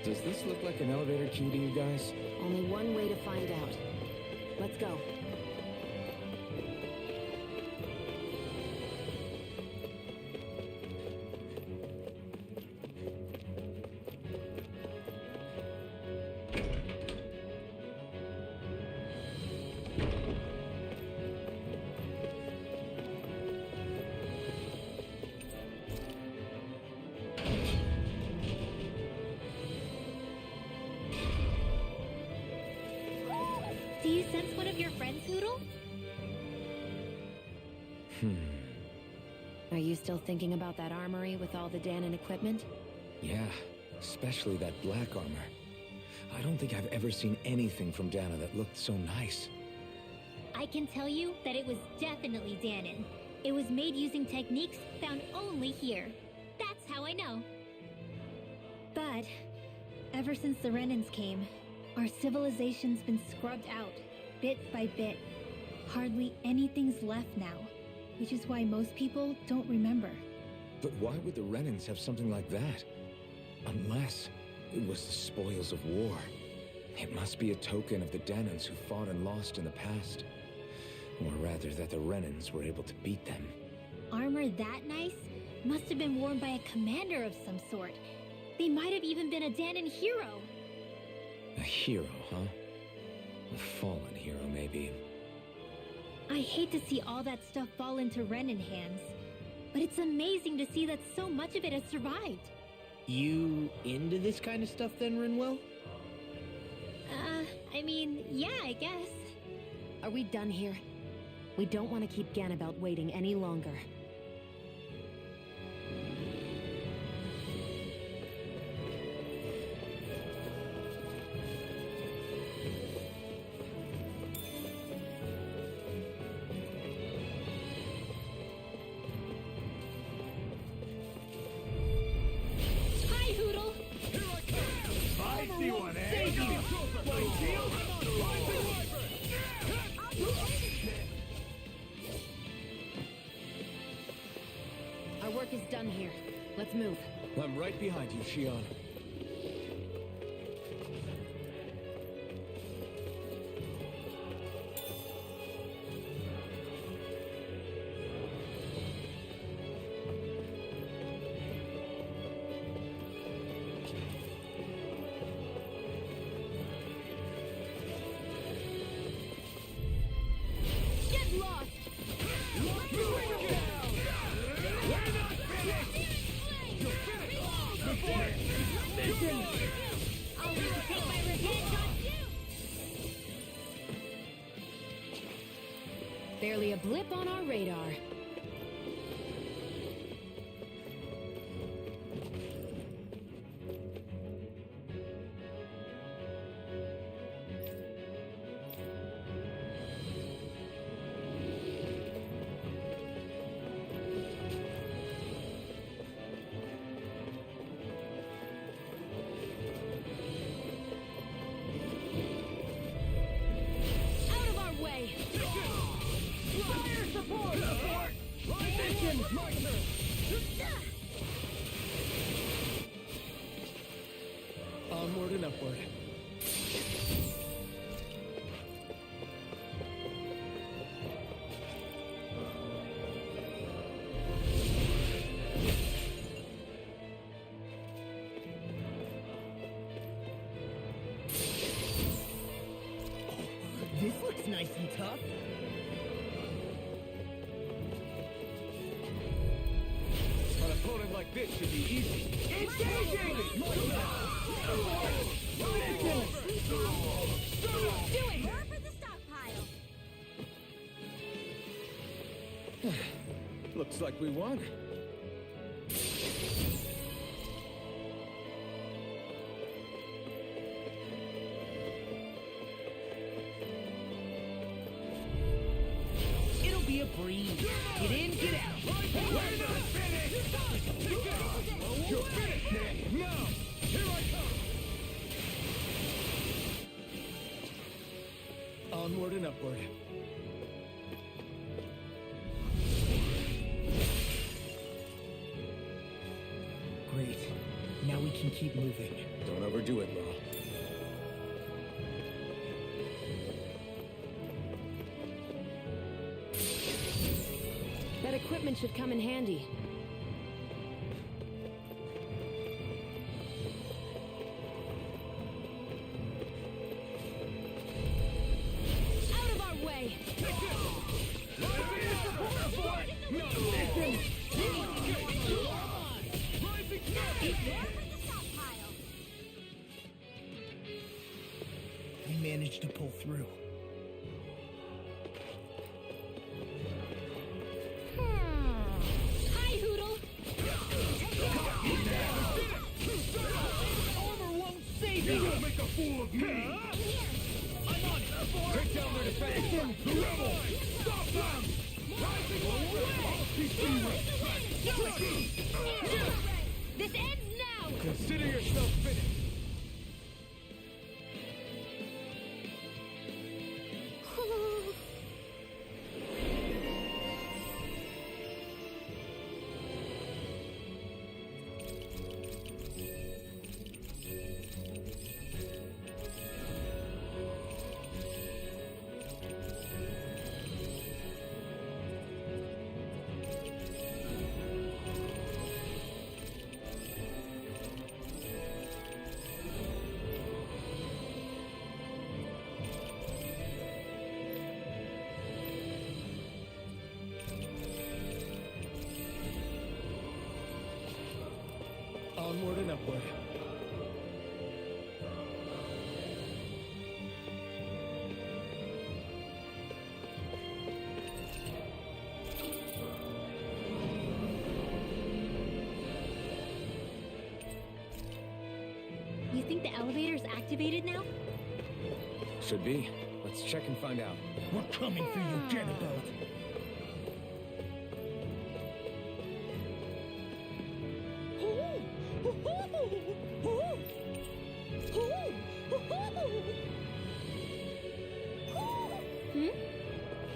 Does this look like an elevator key to you guys? Only one way to find out. Let's go. Do you sense one of your friends, Hoodle? Are you still thinking about that armory with all the Danon equipment? Yeah, especially that black armor. I don't think I've ever seen anything from Dana that looked so nice. I can tell you that it was definitely Danon. It was made using techniques found only here. That's how I know. But ever since the Renans came, our civilization's been scrubbed out, bit by bit. Hardly anything's left now, which is why most people don't remember. But why would the Renans have something like that? Unless it was the spoils of war. It must be a token of the Danons who fought and lost in the past. Or rather, that the Renans were able to beat them. Armor that nice must have been worn by a commander of some sort. They might have even been a Danon hero. A hero, huh? A fallen hero, maybe. I hate to see all that stuff fall into Renan hands, but it's amazing to see that so much of it has survived. You into this kind of stuff then, Rinwell? I mean, yeah, I guess. Are we done here? We don't want to keep Ganabelt waiting any longer. Hi, Hoodle! I see one, eh? done here. Let's move. I'm right behind you, Shion. Get lost! I'll need to take my revenge on you! Barely a blip on our radar. Out of our way! Fire support! Mission! Onward and upward. This looks nice and tough. An opponent like this should be easy. Engaging! Do it! More for the stockpile! Looks like we won. It'll be a breeze. Get in, get out. We're not finished! You're finished, Nick! Now! Here I come! Onward and upward. Great. Now we can keep moving. Don't overdo it, Law. That equipment should come in handy. Out of our way! We managed to pull through. Hi, Hoodle! Armor won't save you! You'll make a fool of me! I'm on it! Take down their defense! The rebels! Stop them! This ends now! Consider yourself finished! Onward and upward. You think the elevator's activated now? Should be. Let's check and find out. We're coming for you, Jannibal.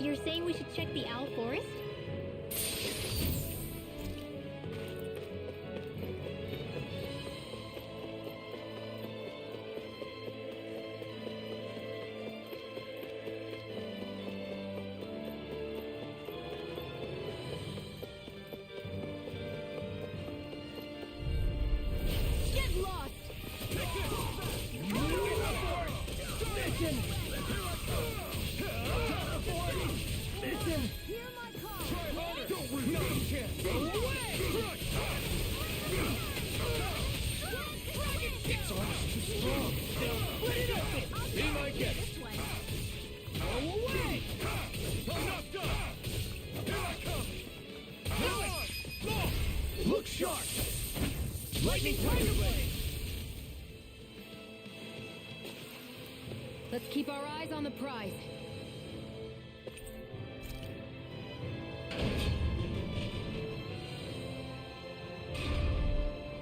You're saying we should check the owl forest? lost! Listen! Hear my call! Try harder! Don't win! No chance! Go away! Its arm's too strong. Split it open! Be my guest. Go away! I'm not done. Here I come. Do it! Look sharp. Lightning Tiger Blade! Let's keep our eyes on the prize.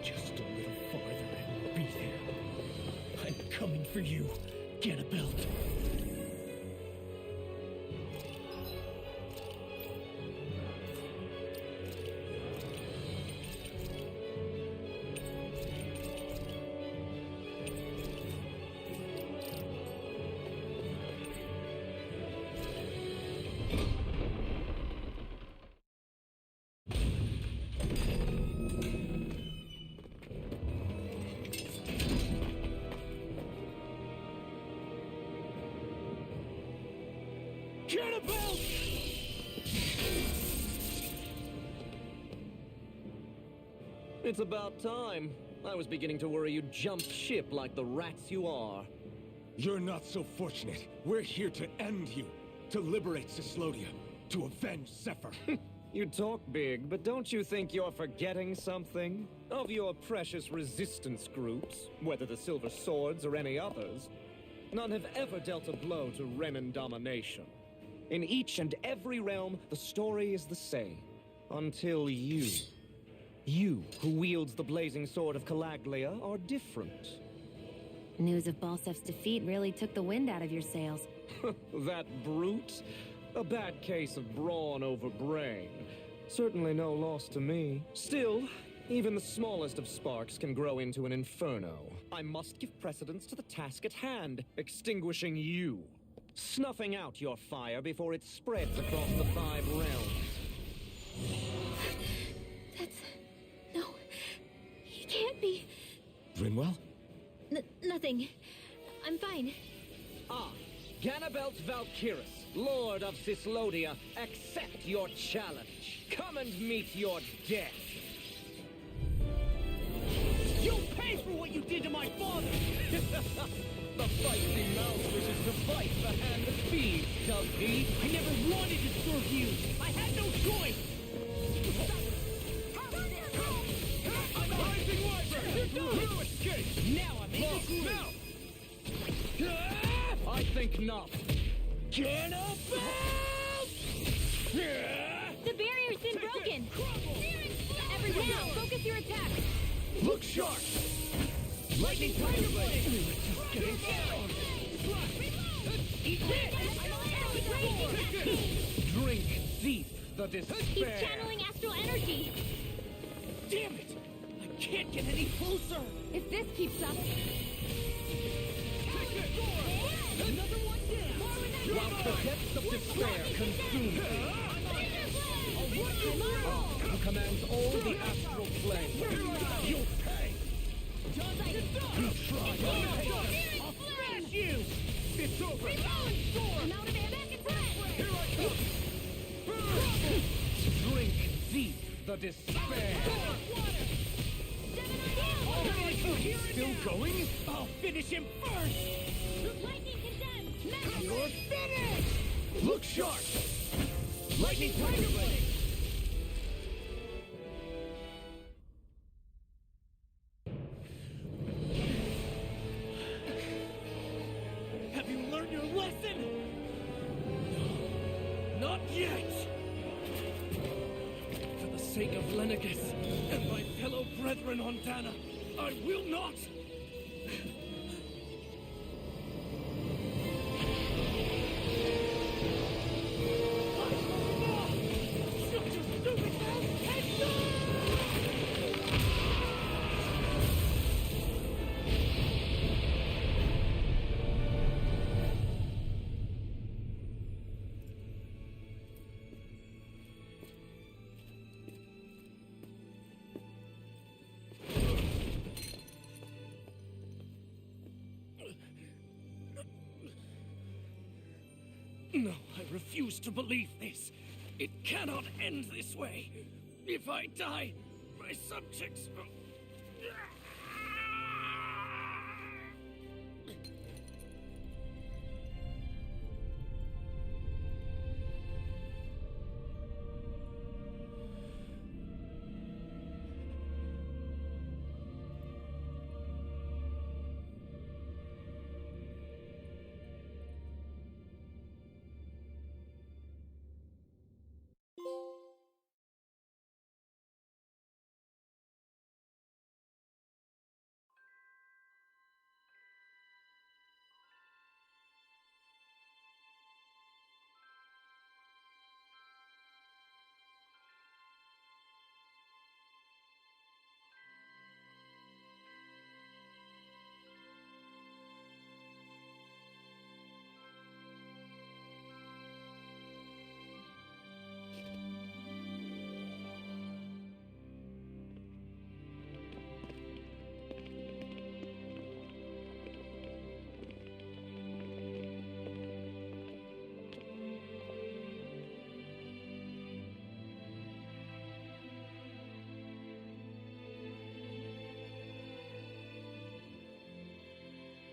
Just a little farther and we'll be there. I'm coming for you. Get a belt. Cannibal! It's about time. I was beginning to worry you'd jump ship like the rats you are. You're not so fortunate. We're here to end you. To liberate Cislodia. To avenge Zephyr. You talk big, but don't you think you're forgetting something? Of your precious resistance groups, whether the Silver Swords or any others, none have ever dealt a blow to Renan domination. In each and every realm, the story is the same. Until you. You, who wields the blazing sword of Calaglia, are different. News of Balsef's defeat really took the wind out of your sails. That brute? A bad case of brawn over brain. Certainly no loss to me. Still, even the smallest of sparks can grow into an inferno. I must give precedence to the task at hand, extinguishing you. Snuffing out your fire before it spreads across the 5 realms. No. He can't be. Rinwell? Nothing. I'm fine. Ah, Ganabelt Valkyrus, Lord of Cislodia, accept your challenge. Come and meet your death. You'll pay for what you did to my father! The feisty mouse wishes to bite the hand that feeds, does he? I never wanted to serve you! I had no choice! I'm a rising wyvern! You escape! Now I'm in the Now! I think not. The barrier's been broken! Everyone, focus your attack! Look sharp! Lightning Tiger Blade! Getting down! Eat this! Drink deep the despair. He's channeling astral energy! Damn it! I can't get any closer! If this keeps up... Another one down! While the depths of despair consume thee, who commands all the astral plane. You'll pay! You try your patience. I'll smash you! It's over! I'm out of air back in time! Here I come! Drink deep the despair. Still going? I'll finish him first! Lightning condemned! You're finished! Look sharp! Lightning Tiger Blade! Have you learned your lesson? No, not yet! For the sake of Lenicus and my fellow brethren on Dana, I will not! No, I refuse to believe this. It cannot end this way. If I die, my subjects will...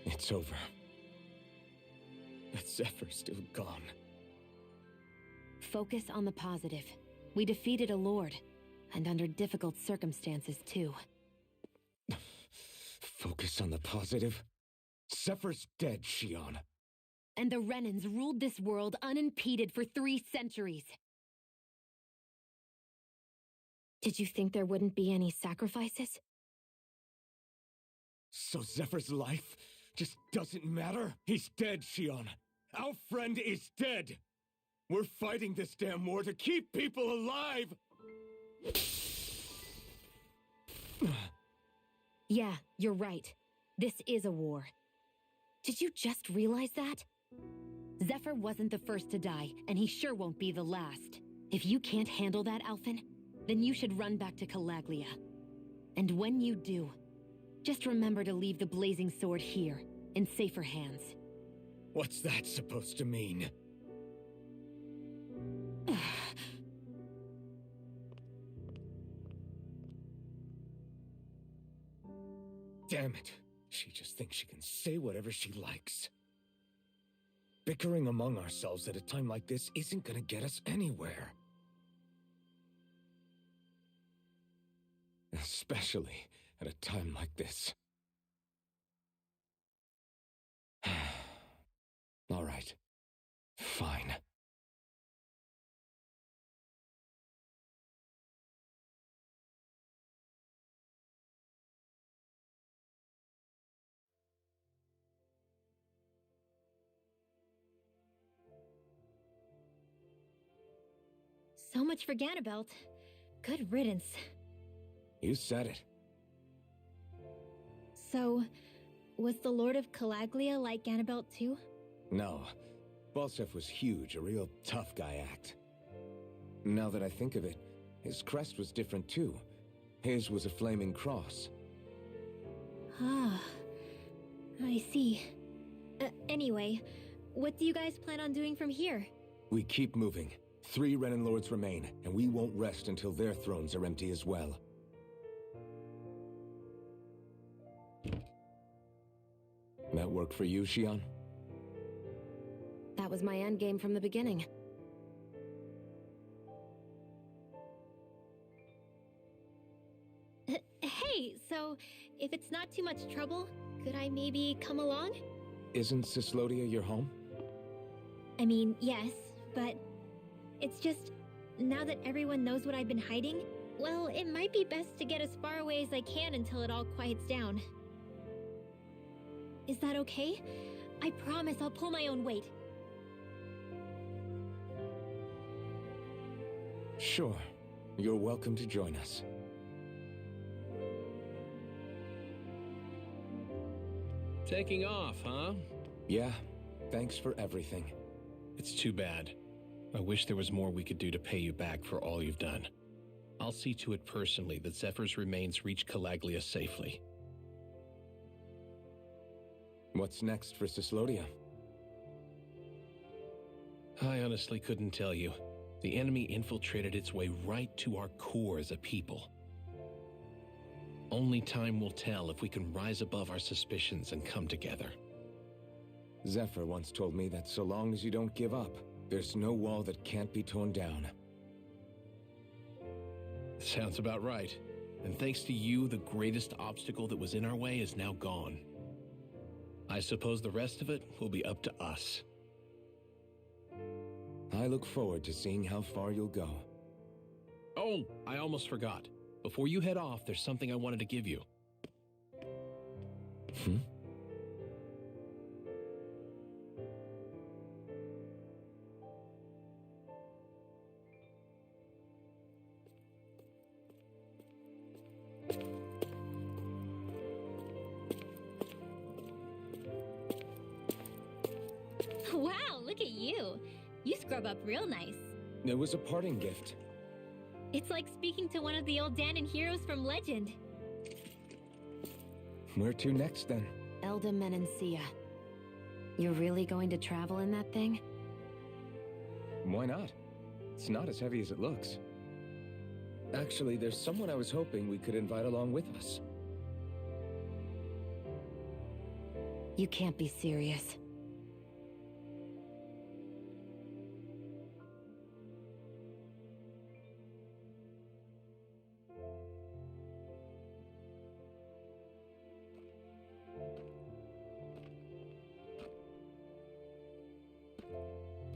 It's over. But Zephyr's still gone. Focus on the positive. We defeated a lord, and under difficult circumstances, too. Focus on the positive? Zephyr's dead, Shion. And the Renans ruled this world unimpeded for 3 centuries. Did you think there wouldn't be any sacrifices? So Zephyr's life just doesn't matter? He's dead, Shion. Our friend is dead. We're fighting this damn war to keep people alive! Yeah, you're right. This is a war. Did you just realize that? Zephyr wasn't the first to die, and he sure won't be the last. If you can't handle that, Alphen, then you should run back to Calaglia. And when you do, just remember to leave the blazing sword here, in safer hands. What's that supposed to mean? Damn it. She just thinks she can say whatever she likes. Bickering among ourselves at a time like this isn't gonna get us anywhere. Especially at a time like this. All right. Fine. So much for Ganabelt. Good riddance. You said it. So, was the Lord of Calaglia like Ganabelt too? No. Balsef was huge, a real tough guy act. Now that I think of it, his crest was different too. His was a flaming cross. Ah, I see. Anyway, what do you guys plan on doing from here? We keep moving. 3 Renan Lords remain, and we won't rest until their thrones are empty as well. That work for you, Shion? That was my endgame from the beginning. Hey, so if it's not too much trouble, could I maybe come along? Isn't Cyslodia your home? I mean, yes, but it's just, now that everyone knows what I've been hiding, well, it might be best to get as far away as I can until it all quiets down. Is that okay? I promise I'll pull my own weight. Sure. You're welcome to join us. Taking off, huh? Yeah. Thanks for everything. It's too bad. I wish there was more we could do to pay you back for all you've done. I'll see to it personally that Zephyr's remains reach Calaglia safely. What's next for Cyslodia? I honestly couldn't tell you. The enemy infiltrated its way right to our core as a people. Only time will tell if we can rise above our suspicions and come together. Zephyr once told me that so long as you don't give up, there's no wall that can't be torn down. Sounds about right. And thanks to you, the greatest obstacle that was in our way is now gone. I suppose the rest of it will be up to us. I look forward to seeing how far you'll go. Oh, I almost forgot. Before you head off, there's something I wanted to give you. Wow, look at you. You scrub up real nice. It was a parting gift. It's like speaking to one of the old Danon heroes from Legend. Where to next, then? Elda Menancia. You're really going to travel in that thing? Why not? It's not as heavy as it looks. Actually, there's someone I was hoping we could invite along with us. You can't be serious.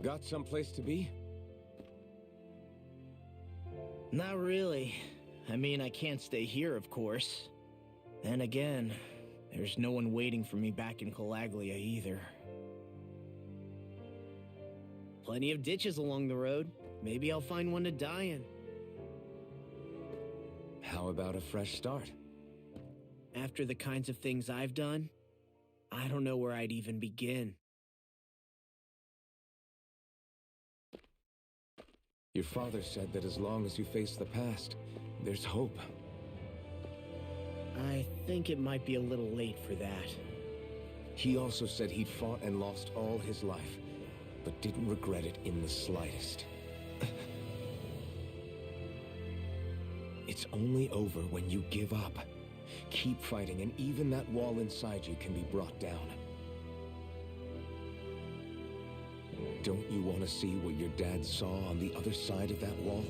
Got someplace to be? Not really. I mean, I can't stay here, of course. Then again, there's no one waiting for me back in Calaglia either. Plenty of ditches along the road. Maybe I'll find one to die in. How about a fresh start? After the kinds of things I've done, I don't know where I'd even begin. Your father said that as long as you face the past, there's hope. I think it might be a little late for that. He also said he'd fought and lost all his life, but didn't regret it in the slightest. It's only over when you give up. Keep fighting, and even that wall inside you can be brought down. Don't you want to see what your dad saw on the other side of that wall?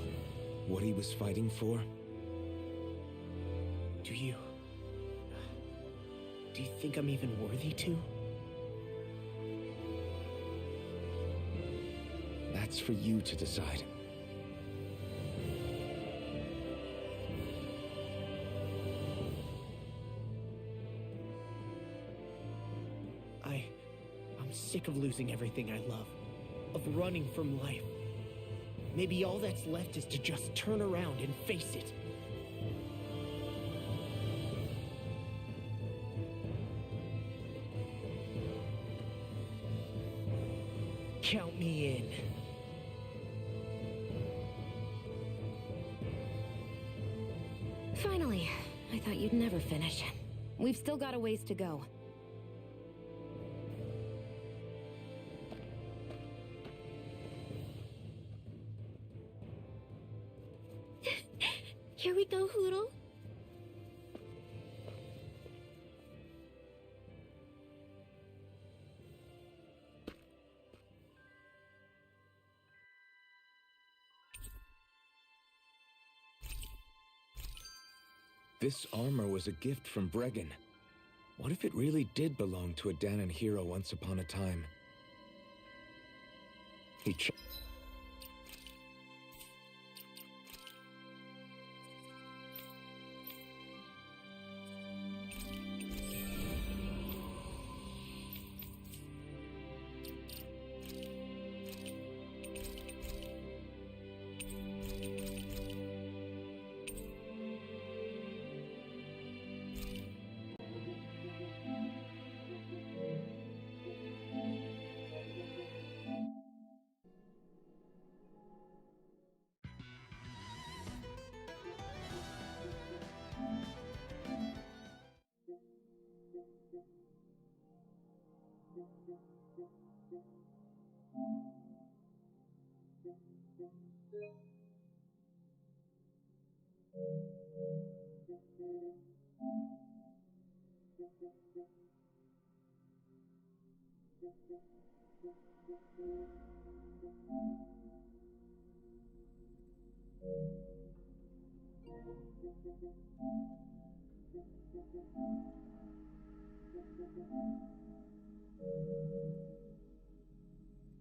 What he was fighting for? Do you think I'm even worthy to? That's for you to decide. I'm sick of losing everything I love. Of running from life. Maybe all that's left is to just turn around and face it. Count me in. Finally. I thought you'd never finish. We've still got a ways to go. Here we go, Hoodle. This armor was a gift from Bregan. What if it really did belong to a Danon hero once upon a time? He